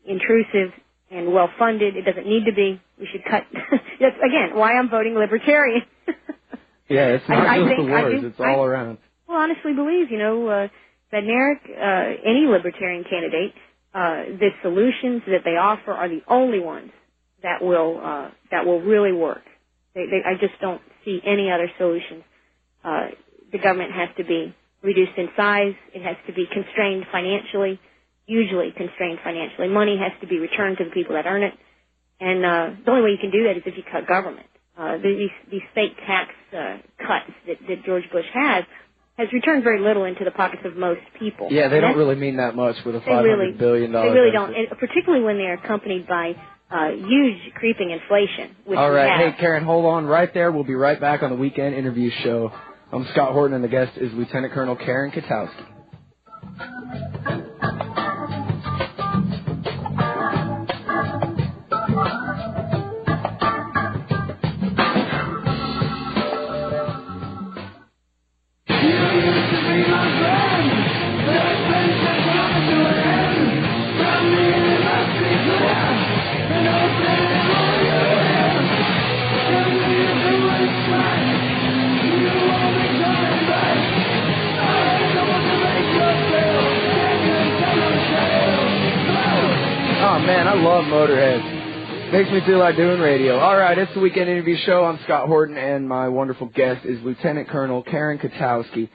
intrusive and well-funded. It doesn't need to be. We should cut. That's, again, why I'm voting libertarian. Yeah, it's not just the wars. It's all around. Well, honestly believe, Bednarik, any libertarian candidate, the solutions that they offer are the only ones that will really work. I just don't see any other solutions. The government has to be reduced in size. It has to be constrained financially, hugely constrained financially. Money has to be returned to the people that earn it. And the only way you can do that is if you cut government. These fake tax cuts that George Bush has returned very little into the pockets of most people. Yeah, they don't really mean that much with a $500 billion. They really don't, and particularly when they're accompanied by huge creeping inflation. Which all right, hey, Karen, hold on right there. We'll be right back on the Weekend Interview Show. I'm Scott Horton, and the guest is Lieutenant Colonel Karen Kwiatkowski. Oh, man, I love Motorhead. Makes me feel like doing radio. All right, it's the Weekend Interview Show. I'm Scott Horton, and my wonderful guest is Lieutenant Colonel Karen Kwiatkowski.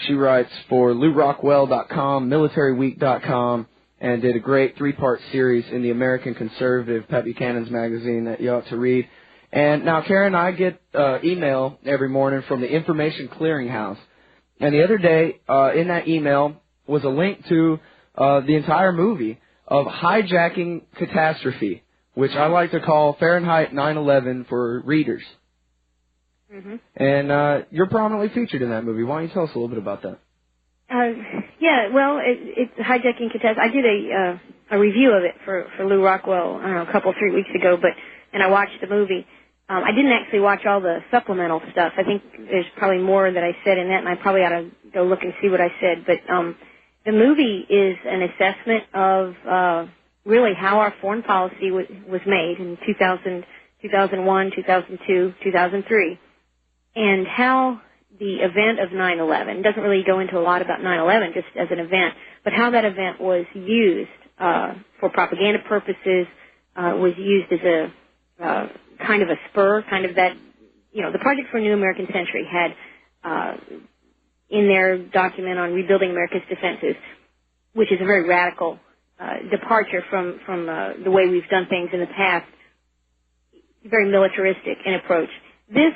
She writes for LouRockwell.com, MilitaryWeek.com, and did a great three-part series in the American Conservative, Pat Buchanan's magazine, that you ought to read. And now, Karen, I get email every morning from the Information Clearinghouse. And the other day, in that email was a link to the entire movie of Hijacking Catastrophe, which I like to call Fahrenheit 9/11 for readers. Mm-hmm. And you're prominently featured in that movie. Why don't you tell us a little bit about that? Yeah, well, it's Hijacking Catastrophe. I did a review of it for Lou Rockwell, I don't know, a couple, 3 weeks ago, and I watched the movie. I didn't actually watch all the supplemental stuff. I think there's probably more that I said in that, and I probably ought to go look and see what I said. But the movie is an assessment of really how our foreign policy was made in 2000, 2001, 2002, 2003, and how the event of 9/11 doesn't really go into a lot about 9/11 just as an event, but how that event was used for propaganda purposes, was used as a kind of a spur, kind of that, the Project for a New American Century had in their document on rebuilding America's defenses, which is a very radical departure from the way we've done things in the past, very militaristic in approach. This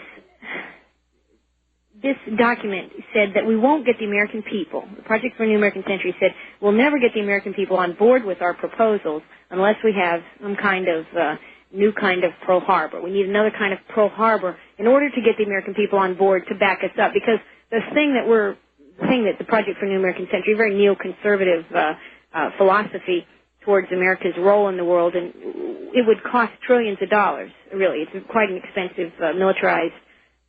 document said that we won't get the American people. The Project for a New American Century said we'll never get the American people on board with our proposals unless we have some kind of new kind of Pearl Harbor. We need another kind of Pearl Harbor in order to get the American people on board to back us up, because the thing that the Project for a New American Century, very neoconservative philosophy towards America's role in the world, and it would cost trillions of dollars, really. It's quite an expensive militarized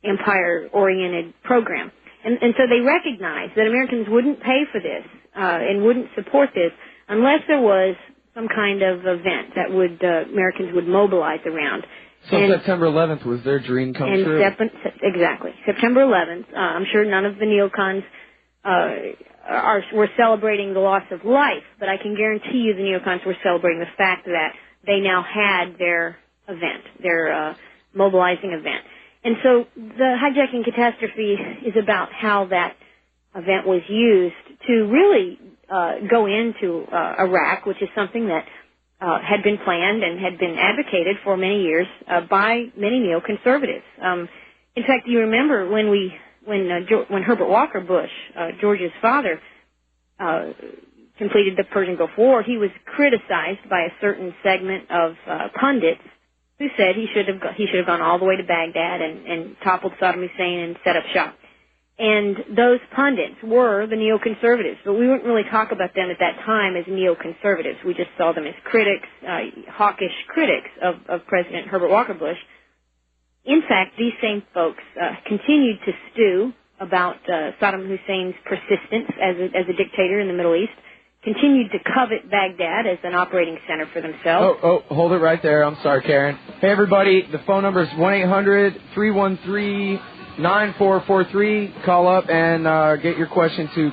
empire-oriented program. And so they recognized that Americans wouldn't pay for this and wouldn't support this unless there was some kind of event that Americans would mobilize around. So September 11th was their dream come true? Exactly. September 11th. I'm sure none of the neocons were celebrating the loss of life, but I can guarantee you the neocons were celebrating the fact that they now had their event, their mobilizing event. And so the hijacking catastrophe is about how that event was used to really go into Iraq, which is something that had been planned and had been advocated for many years by many neoconservatives. In fact, you remember when Herbert Walker Bush, George's father, completed the Persian Gulf War, he was criticized by a certain segment of pundits who said he should have gone all the way to Baghdad and toppled Saddam Hussein and set up shop. And those pundits were the neoconservatives, but we wouldn't really talk about them at that time as neoconservatives. We just saw them as critics, hawkish critics of President Herbert Walker Bush. In fact, these same folks continued to stew about Saddam Hussein's persistence as a dictator in the Middle East, continued to covet Baghdad as an operating center for themselves. Oh, hold it right there. I'm sorry, Karen. Hey, everybody, the phone number is 1-800-313-9443. Call up and get your question to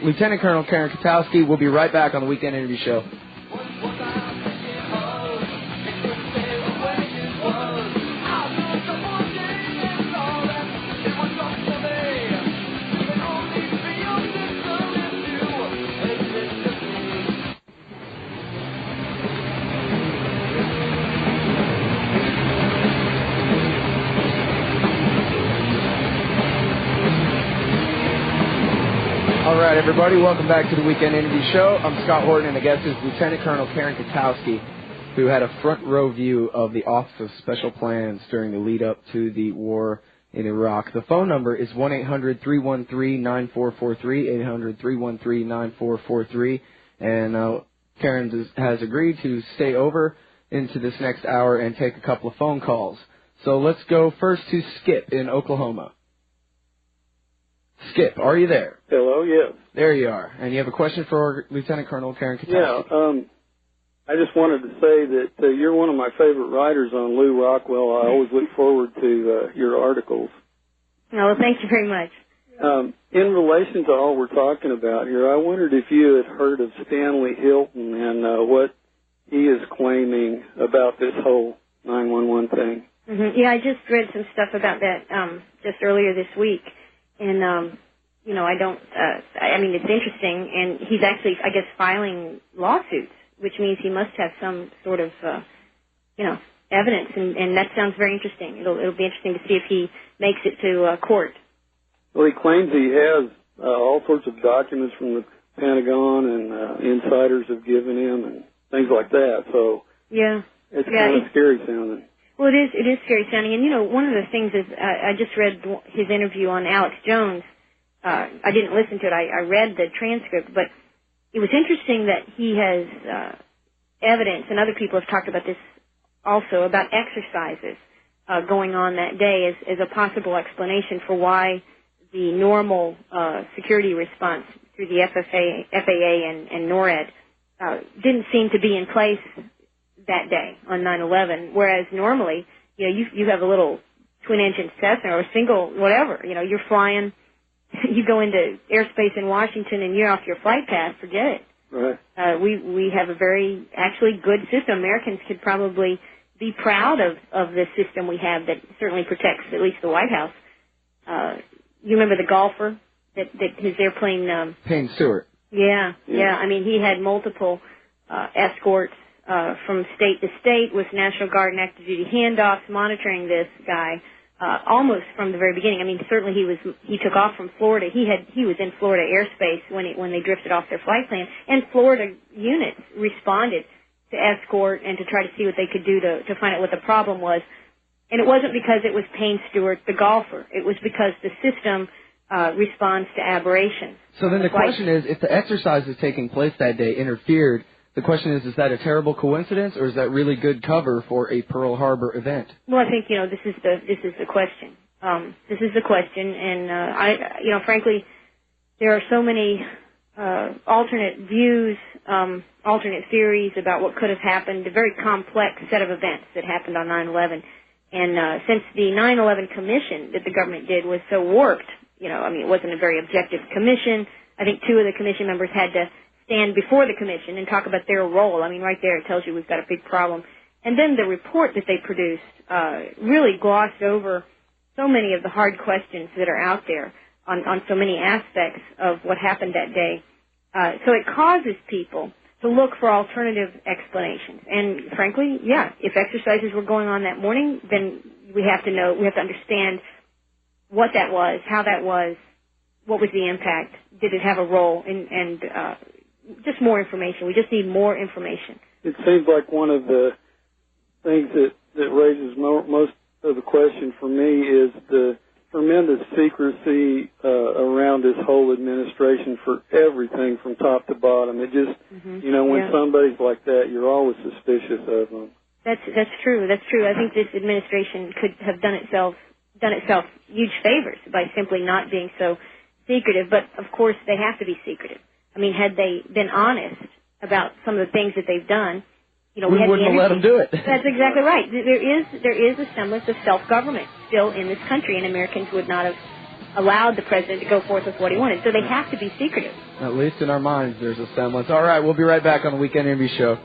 Lieutenant Colonel Karen Kwiatkowski. We'll be right back on the Weekend Interview Show. All right, everybody, welcome back to the Weekend Interview Show. I'm Scott Horton, and the guest is Lieutenant Colonel Karen Kwiatkowski, who had a front row view of the Office of Special Plans during the lead-up to the war in Iraq. The phone number is 1-800-313-9443, 800-313-9443, and Karen has agreed to stay over into this next hour and take a couple of phone calls. So let's go first to Skip in Oklahoma. Skip, are you there? Hello, yes. There you are. And you have a question for Lieutenant Colonel Karen Kwiatkowski? Yeah, I just wanted to say that you're one of my favorite writers on Lew Rockwell. I always look forward to your articles. Well, thank you very much. In relation to all we're talking about here, I wondered if you had heard of Stanley Hilton and what he is claiming about this whole 911 thing. Mm-hmm. Yeah, I just read some stuff about that just earlier this week. And, I mean, it's interesting, and he's actually, I guess, filing lawsuits, which means he must have some sort of, evidence, and that sounds very interesting. It'll be interesting to see if he makes it to court. Well, he claims he has all sorts of documents from the Pentagon and insiders have given him and things like that, so yeah, it's kind of scary sounding. Well, it is scary sounding, and one of the things is I just read his interview on Alex Jones. I didn't listen to it. I read the transcript, but it was interesting that he has evidence, and other people have talked about this also, about exercises going on that day as a possible explanation for why the normal security response through the FAA and NORAD didn't seem to be in place that day on 9/11, whereas normally, you have a little twin-engine Cessna or a single whatever, you're flying, you go into airspace in Washington and you're off your flight path, forget it. Right. We have a very, actually good system. Americans could probably be proud of the system we have that certainly protects at least the White House. You remember the golfer that his airplane... Payne Stewart. Yeah. I mean, he had multiple escorts from state to state with National Guard and active duty handoffs, monitoring this guy almost from the very beginning. I mean, certainly he took off from Florida. He was in Florida airspace when they drifted off their flight plan, and Florida units responded to escort and to try to see what they could do to find out what the problem was. And it wasn't because it was Payne Stewart, the golfer. It was because the system responds to aberration. So then the question is, if the exercises taking place that day interfered, the question is that a terrible coincidence, or is that really good cover for a Pearl Harbor event? Well, I think this is the question. This is the question, and frankly, there are so many alternate views, alternate theories about what could have happened. A very complex set of events that happened on 9/11, and since the 9/11 commission that the government did was so warped it wasn't a very objective commission. I think two of the commission members had to stand before the commission and talk about their role. I mean, right there it tells you we've got a big problem. And then the report that they produced really glossed over so many of the hard questions that are out there on so many aspects of what happened that day. So it causes people to look for alternative explanations. And frankly, yeah, if exercises were going on that morning, then we have to understand what that was, how that was, what was the impact, did it have a role, and just more information. We just need more information. It seems like one of the things that raises most of the question for me is the tremendous secrecy around this whole administration for everything from top to bottom. It just, when somebody's like that, you're always suspicious of them. That's true. That's true. I think this administration could have done itself huge favors by simply not being so secretive. But of course, they have to be secretive. I mean, had they been honest about some of the things that they've done, we wouldn't have let them do it. That's exactly right. There is a semblance of self-government still in this country, and Americans would not have allowed the president to go forth with what he wanted. So they have to be secretive. At least in our minds, there's a semblance. All right, we'll be right back on the Weekend Interview Show.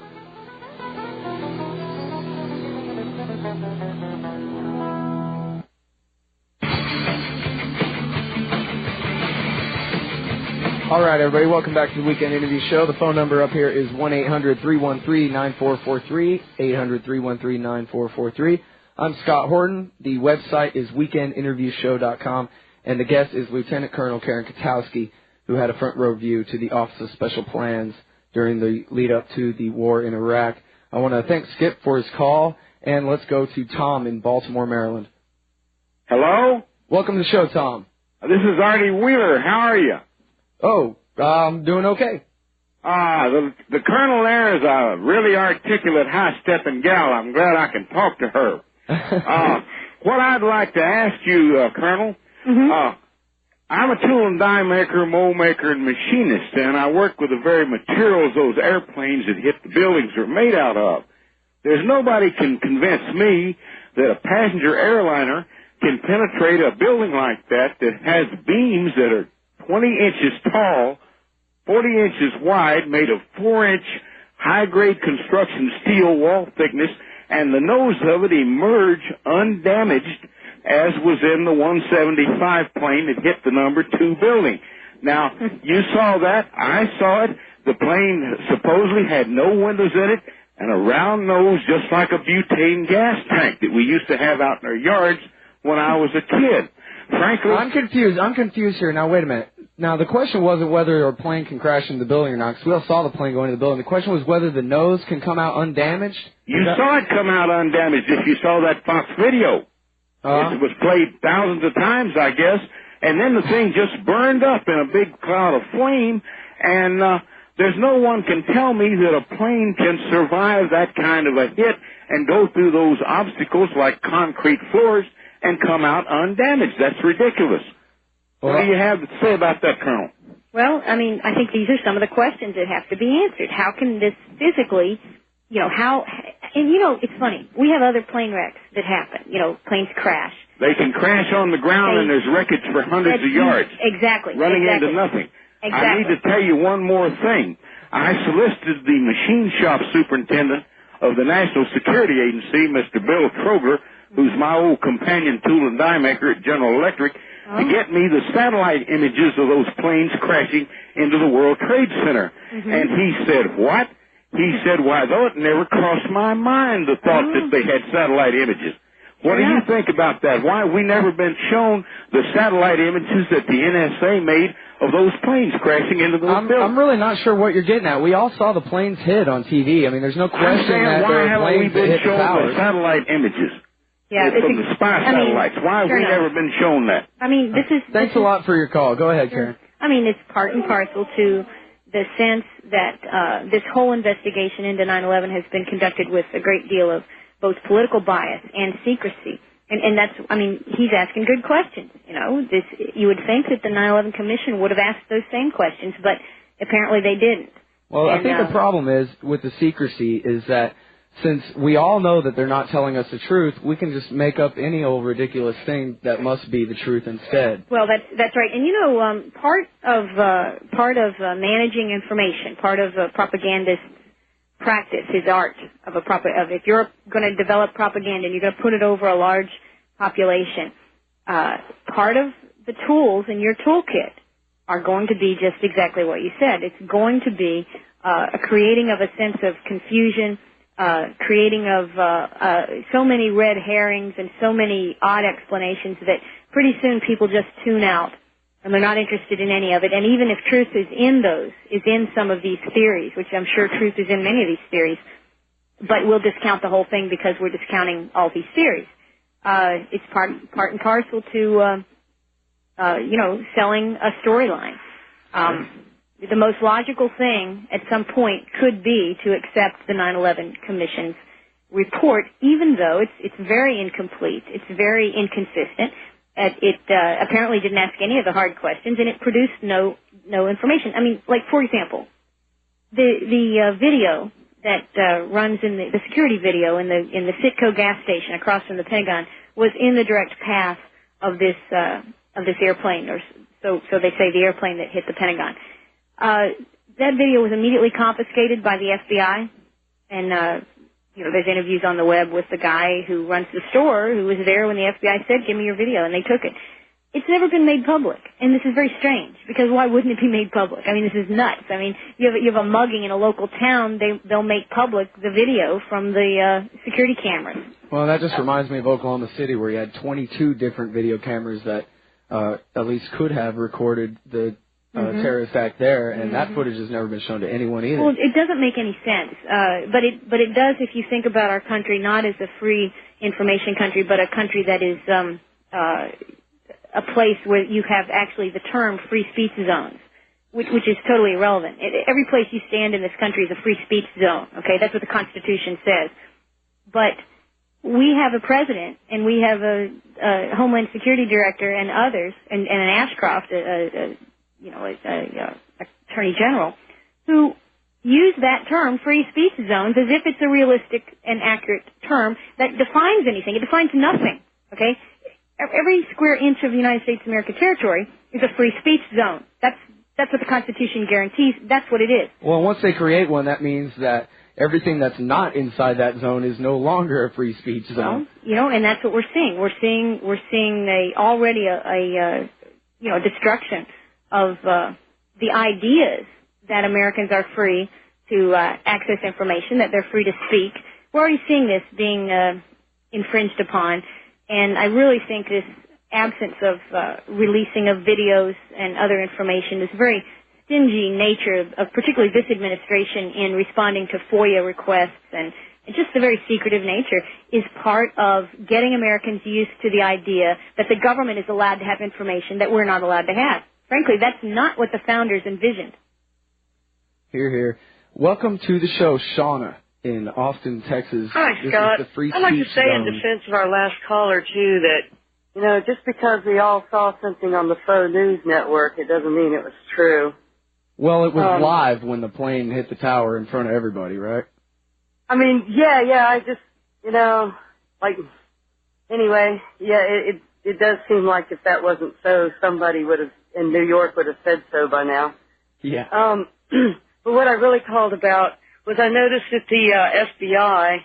All right, everybody, welcome back to the Weekend Interview Show. The phone number up here is 1-800-313-9443, 800-313-9443. I'm Scott Horton. The website is weekendinterviewshow.com, and the guest is Lieutenant Colonel Kwiatkowski, who had a front row view to the Office of Special Plans during the lead-up to the war in Iraq. I want to thank Skip for his call, and let's go to Tom in Baltimore, Maryland. Hello? Welcome to the show, Tom. This is Artie Wheeler. How are you? Oh, I'm doing okay. The colonel there is a really articulate, high-stepping gal. I'm glad I can talk to her. What I'd like to ask you, Colonel, I'm a tool and die maker, mold maker, and machinist, and I work with the very materials those airplanes that hit the buildings are made out of. There's nobody can convince me that a passenger airliner can penetrate a building like that has beams that are 20 inches tall, 40 inches wide, made of 4-inch high-grade construction steel wall thickness, and the nose of it emerged undamaged, as was in the 175 plane that hit the number 2 building. Now, you saw that. I saw it. The plane supposedly had no windows in it and a round nose just like a butane gas tank that we used to have out in our yards when I was a kid. Frankly, I'm confused here. Now, wait a minute. Now, the question wasn't whether a plane can crash into the building or not, because we all saw the plane go into the building. The question was whether the nose can come out undamaged. You saw it come out undamaged if you saw that Fox video. It was played thousands of times, I guess, and then the thing just burned up in a big cloud of flame, and there's no one can tell me that a plane can survive that kind of a hit and go through those obstacles like concrete floors and come out undamaged. That's ridiculous. What do you have to say about that, Colonel? Well, I mean, I think these are some of the questions that have to be answered. How can this physically, it's funny. We have other plane wrecks that happen. Planes crash. They can crash on the ground and there's wreckage for hundreds of yards. Exactly. Running into nothing. Exactly. I need to tell you one more thing. I solicited the machine shop superintendent of the National Security Agency, Mr. Bill Troger, who's my old companion tool and die maker at General Electric, to get me the satellite images of those planes crashing into the World Trade Center. And he said, what? He said, why, though it never crossed my mind the thought that they had satellite images. What do you think about that? Why have we never been shown the satellite images that the NSA made of those planes crashing into those buildings? I'm really not sure what you're getting at. We all saw the planes hit on TV. I mean, there's no question that there are planes that hit the towers. Why haven't we been shown the satellite images? Yeah, from the spy satellites. Why have we never been shown that? I mean, Thanks a lot for your call. Go ahead, Karen. I mean, it's part and parcel to the sense that this whole investigation into 9/11 has been conducted with a great deal of both political bias and secrecy. And that's, I mean, he's asking good questions. You would think that the 9/11 Commission would have asked those same questions, but apparently they didn't. Well, I think the problem is with the secrecy is that since we all know that they're not telling us the truth, we can just make up any old ridiculous thing that must be the truth instead. Well, that's right. And you know, part of managing information, part of a propagandist practice, his art of if you're going to develop propaganda and you're going to put it over a large population, part of the tools in your toolkit are going to be just exactly what you said. It's going to be a creating of a sense of confusion, creating of so many red herrings and so many odd explanations that pretty soon people just tune out and they're not interested in any of it. And even if truth is in some of these theories, which I'm sure truth is in many of these theories, but we'll discount the whole thing because we're discounting all these theories. It's part and parcel to selling a storyline. The most logical thing at some point could be to accept the 9/11 Commission's report, even though it's very incomplete, it's very inconsistent. It apparently didn't ask any of the hard questions, and it produced no information. I mean, like, for example, the video that runs in the security video in the Citgo gas station across from the Pentagon was in the direct path of this airplane, or so they say, the airplane that hit the Pentagon. That video was immediately confiscated by the FBI, and there's interviews on the web with the guy who runs the store who was there when the FBI said, "Give me your video," and they took it. It's never been made public, and this is very strange, because why wouldn't it be made public? I mean, this is nuts. I mean, you have a mugging in a local town, they'll make public the video from the security cameras. Well, that just reminds me of Oklahoma City, where you had 22 different video cameras that at least could have recorded the terrorist act there, and that footage has never been shown to anyone either. Well, it doesn't make any sense, but it does if you think about our country not as a free information country, but a country that is a place where you have actually the term free speech zones, which is totally irrelevant. Every place you stand in this country is a free speech zone. Okay, that's what the Constitution says. But we have a president, and we have a Homeland Security Director, and others, and an Ashcroft, Attorney General, who use that term, free speech zones, as if it's a realistic and accurate term that defines anything. It defines nothing, okay? Every square inch of United States of America territory is a free speech zone. That's what the Constitution guarantees. That's what it is. Well, once they create one, that means that everything that's not inside that zone is no longer a free speech zone. Well, and that's what we're seeing. We're seeing already a destruction of the ideas that Americans are free to access information, that they're free to speak. We're already seeing this being infringed upon, and I really think this absence of releasing of videos and other information, this very stingy nature of particularly this administration in responding to FOIA requests and just the very secretive nature, is part of getting Americans used to the idea that the government is allowed to have information that we're not allowed to have. Frankly, that's not what the founders envisioned. Hear, hear. Welcome to the show, Shauna, in Austin, Texas. Hi, Scott. I'd like to say in defense of our last caller, too, that, just because we all saw something on the faux news network, it doesn't mean it was true. Well, it was live when the plane hit the tower in front of everybody, right? I mean, yeah, I just, anyway, it does seem like if that wasn't so, somebody would have, in New York, would have said so by now. Yeah. But what I really called about was I noticed that the FBI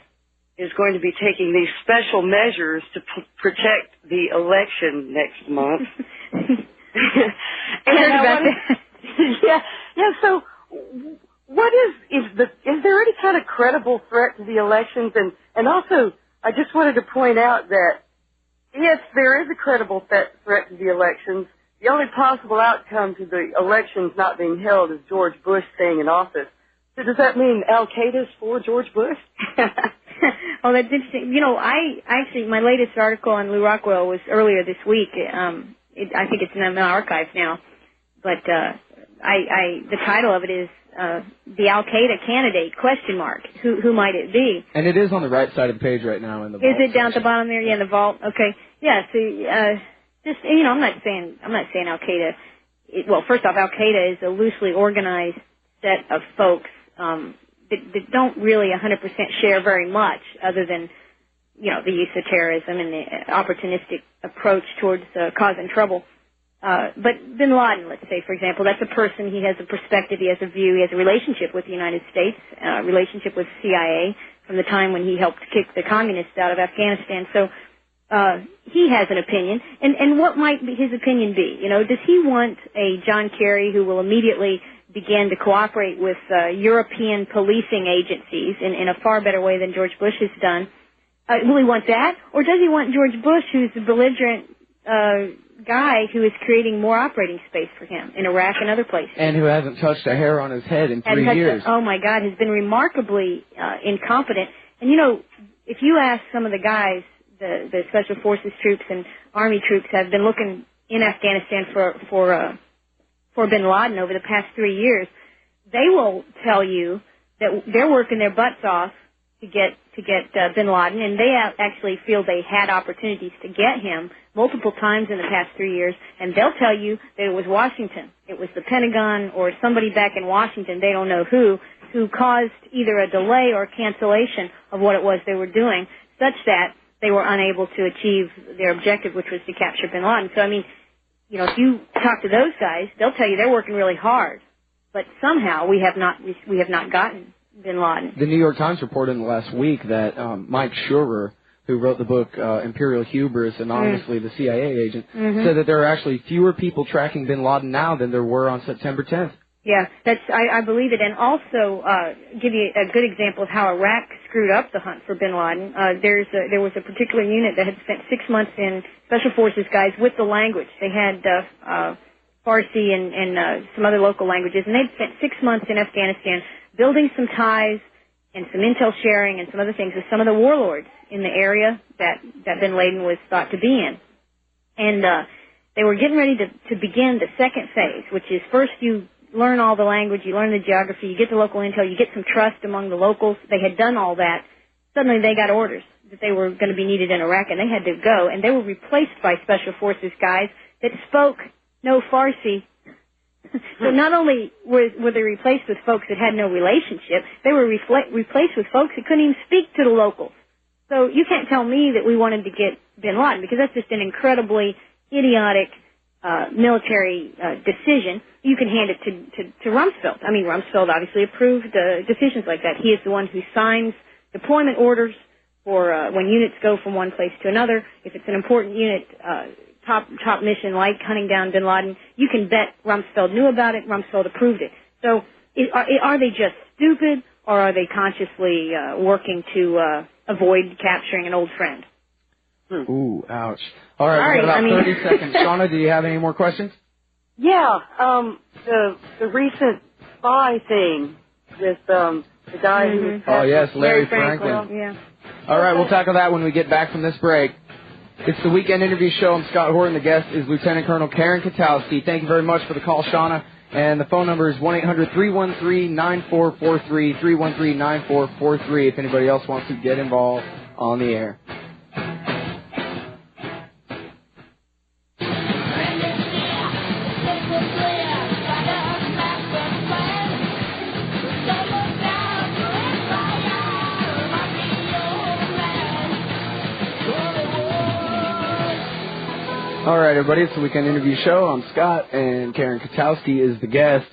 is going to be taking these special measures to protect the election next month. I heard about that. Yeah. So, what is there any kind of credible threat to the elections? And also, I just wanted to point out that if there is a credible threat to the elections, the only possible outcome to the elections not being held is George Bush staying in office. So does that mean Al-Qaeda's for George Bush? Oh, that's interesting. I actually, my latest article on Lou Rockwell was earlier this week. I think it's in the archive now. But the title of it is the Al-Qaeda candidate, ? Who might it be? And it is on the right side of the page right now in the vault. Is it down at the bottom there? Yeah, in the vault. Okay. Yeah, so just, I'm not saying Al-Qaeda. Well, first off, Al-Qaeda is a loosely organized set of folks that don't really 100% share very much, other than, you know, the use of terrorism and the opportunistic approach towards causing trouble. But bin Laden, let's say, for example, that's a person. He has a perspective, he has a view, he has a relationship with the United States, relationship with CIA from the time when he helped kick the communists out of Afghanistan. So he has an opinion. And what might his opinion be? You know, does he want a John Kerry who will immediately begin to cooperate with European policing agencies in a far better way than George Bush has done? Will he want that? Or does he want George Bush, who's a belligerent guy who is creating more operating space for him in Iraq and other places? And who hasn't touched a hair on his head in 3 years. Oh, my God, has been remarkably incompetent. And, you know, if you ask some of the guys, the Special Forces troops and Army troops have been looking in Afghanistan for bin Laden over the past 3 years, they will tell you that they're working their butts off to get bin Laden, and they actually feel they had opportunities to get him multiple times in the past 3 years, and they'll tell you that it was Washington, it was the Pentagon, or somebody back in Washington, they don't know who caused either a delay or cancellation of what it was they were doing, such that they were unable to achieve their objective, which was to capture bin Laden. So, I mean, you know, if you talk to those guys, they'll tell you they're working really hard, but somehow we have not gotten bin Laden. The New York Times reported in the last week that Mike Schurer, who wrote the book Imperial Hubris, anonymously the CIA agent, said that there are actually fewer people tracking bin Laden now than there were on September 10th. Yeah, I believe it. And also, give you a good example of how Iraq screwed up the hunt for bin Laden. There was a particular unit that had spent 6 months in Special Forces guys with the language. They had Farsi and some other local languages, and they'd spent 6 months in Afghanistan building some ties and some intel sharing and some other things with some of the warlords in the area that bin Laden was thought to be in. And they were getting ready to begin the second phase, which is first you learn all the language, you learn the geography, you get the local intel, you get some trust among the locals. They had done all that. Suddenly they got orders that they were going to be needed in Iraq, and they had to go, and they were replaced by Special Forces guys that spoke no Farsi. So not only were they replaced with folks that had no relationship, they were replaced with folks that couldn't even speak to the locals. So you can't tell me that we wanted to get bin Laden, because that's just an incredibly idiotic military decision. You can hand it to Rumsfeld. I mean, Rumsfeld obviously approved decisions like that. He is the one who signs deployment orders for when units go from one place to another. If it's an important unit, top mission like hunting down bin Laden, you can bet Rumsfeld knew about it, Rumsfeld approved it. So are they just stupid, or are they consciously working to avoid capturing an old friend? Ooh, ouch. All right, we've got about 30 seconds. Shauna, do you have any more questions? Yeah, the recent spy thing with the guy who was... Oh, yes, Larry Franklin. Yeah. All right, we'll tackle that when we get back from this break. It's the Weekend Interview Show. I'm Scott Horton. The guest is Lieutenant Colonel Karen Kwiatkowski. Thank you very much for the call, Shauna. And the phone number is 1-800-313-9443, 313-9443, if anybody else wants to get involved on the air. All right, everybody, it's the Weekend Interview Show. I'm Scott, and Karen Kwiatkowski is the guest.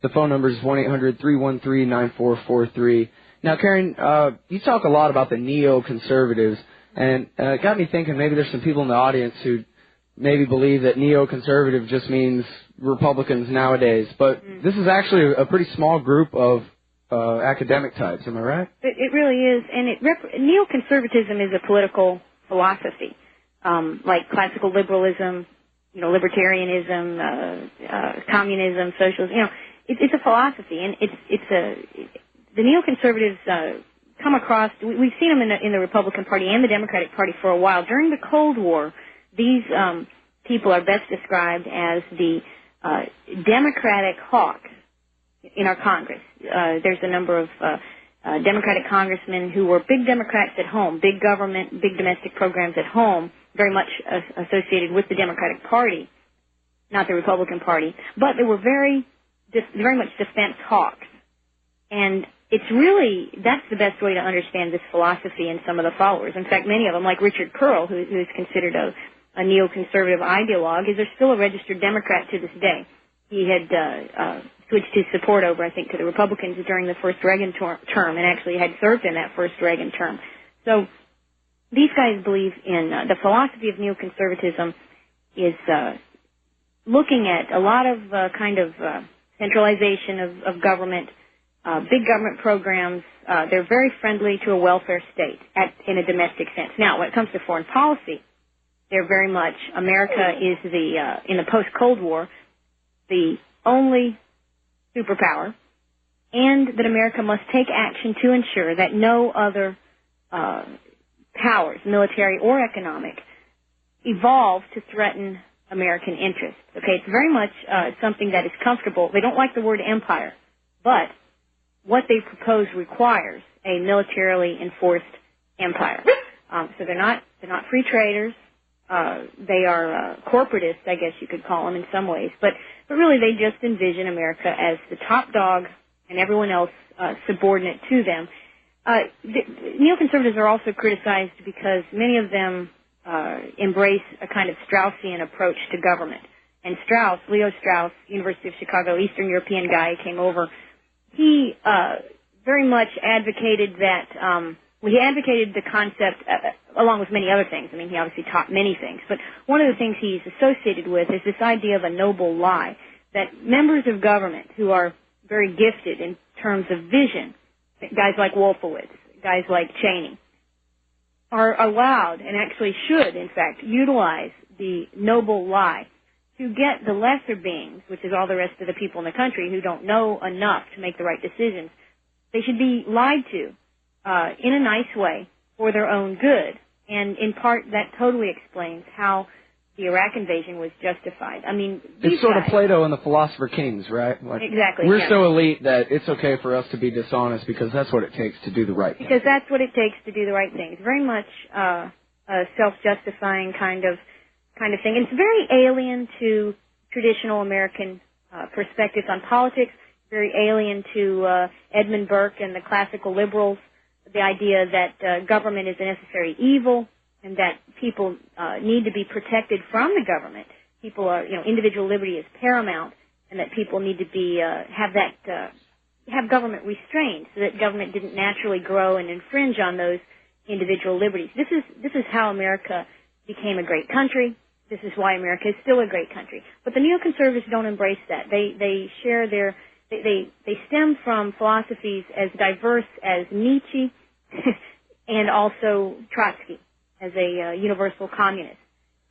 The phone number is 1-800-313-9443. Now, Karen, you talk a lot about the neoconservatives, and it got me thinking maybe there's some people in the audience who maybe believe that neoconservative just means Republicans nowadays, but this is actually a pretty small group of academic types, am I right? It really is, and neoconservatism is a political philosophy. Like classical liberalism, libertarianism, communism, socialism, it's a philosophy, and the neoconservatives come across. We've seen them in the Republican Party and the Democratic Party for a while. During the Cold War, these people are best described as the Democratic hawks in our Congress. There's a number of Democratic congressmen who were big Democrats at home, big government, big domestic programs at home, very much associated with the Democratic Party, not the Republican Party, but they were very much defense hawks. And it's really, that's the best way to understand this philosophy and some of the followers. In fact, many of them, like Richard Pearl, who is considered a neoconservative ideologue, is still a registered Democrat to this day. He had switched his support over, I think, to the Republicans during the first Reagan term, and actually had served in that first Reagan term. So these guys believe in the philosophy of neoconservatism is looking at a lot of centralization of government, big government programs. They're very friendly to a welfare state in a domestic sense. Now, when it comes to foreign policy, they're very much, America is in the post-Cold War, the only superpower, and that America must take action to ensure that no other powers, military or economic, evolve to threaten American interests. Okay, it's very much something that is comfortable. They don't like the word empire, but what they propose requires a militarily enforced empire. So they're not free traders. They are corporatists, I guess you could call them in some ways, but really they just envision America as the top dog and everyone else subordinate to them. Neoconservatives are also criticized because many of them embrace a kind of Straussian approach to government. And Strauss, Leo Strauss, University of Chicago, Eastern European guy, came over. He very much advocated that he advocated the concept, along with many other things. I mean, he obviously taught many things. But one of the things he's associated with is this idea of a noble lie, that members of government who are very gifted in terms of vision, guys like Wolfowitz, guys like Cheney, are allowed and actually should, in fact, utilize the noble lie to get the lesser beings, which is all the rest of the people in the country who don't know enough to make the right decisions. They should be lied to in a nice way for their own good. And in part, that totally explains how the Iraq invasion was justified. I mean, it's sort of Plato and the Philosopher Kings, right? Like, exactly. We're so elite that it's okay for us to be dishonest because that's what it takes to do the right thing. Because that's what it takes to do the right thing. It's very much a self-justifying kind of thing. And it's very alien to traditional American perspectives on politics, very alien to Edmund Burke and the classical liberals, the idea that government is a necessary evil and that people need to be protected from the government. People are, individual liberty is paramount, and that people need to be have government restrained so that government didn't naturally grow and infringe on those individual liberties. This is how America became a great country. This is why America is still a great country. But the neoconservatives don't embrace that. They share they stem from philosophies as diverse as Nietzsche and also Trotsky as a universal communist.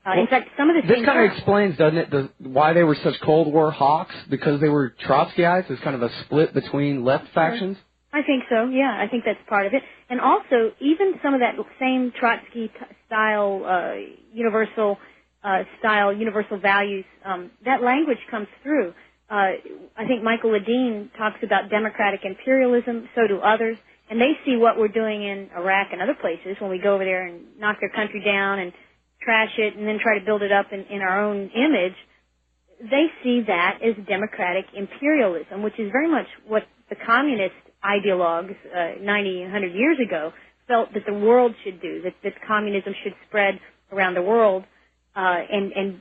In fact, some of the this kind of explains, doesn't it, why they were such Cold War hawks? Because they were Trotskyites. There's kind of a split between left factions. I think so. Yeah, I think that's part of it. And also, even some of that same Trotsky style, universal values, that language comes through. I think Michael Ledeen talks about democratic imperialism. So do others. And they see what we're doing in Iraq and other places when we go over there and knock their country down and trash it and then try to build it up in our own image. They see that as democratic imperialism, which is very much what the communist ideologues 90, 100 years ago felt that the world should do, that communism should spread around the world and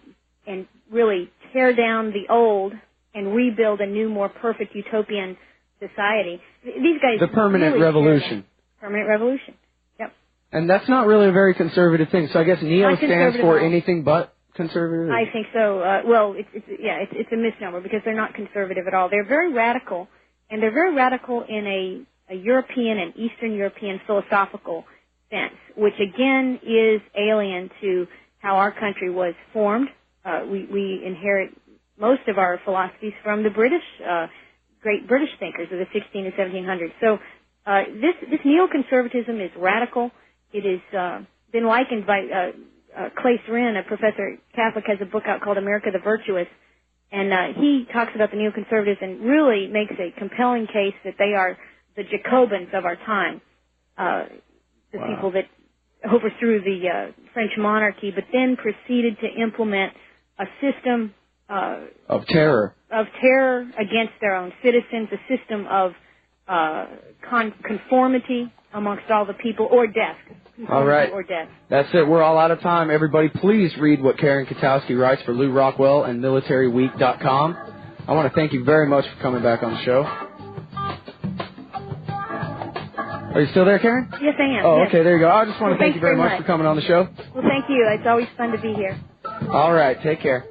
really tear down the old and rebuild a new, more perfect utopian society. These guys the permanent really revolution. Permanent revolution. Yep. And that's not really a very conservative thing. So I guess neo stands for anything but conservative. I think so. Well, it's a misnomer because they're not conservative at all. They're very radical, and they're very radical in a European and Eastern European philosophical sense, which again is alien to how our country was formed. We inherit most of our philosophies from the British, great British thinkers of the 16 and 1700s. So this neoconservatism is radical. It has been likened by Clay Srin, a professor at Catholic, has a book out called America the Virtuous, and he talks about the neoconservatives and really makes a compelling case that they are the Jacobins of our time, the people that overthrew the French monarchy, but then proceeded to implement a system of terror against their own citizens, a system of conformity amongst all the people, or death. All right. Or death. That's it. We're all out of time. Everybody, please read what Karen Kwiatkowski writes for Lew Rockwell and MilitaryWeek.com. I want to thank you very much for coming back on the show. Are you still there, Karen? Yes, I am. Oh, yes. okay, there you go. I just want to thank you very much for coming on the show. Well, thank you. It's always fun to be here. All right, take care.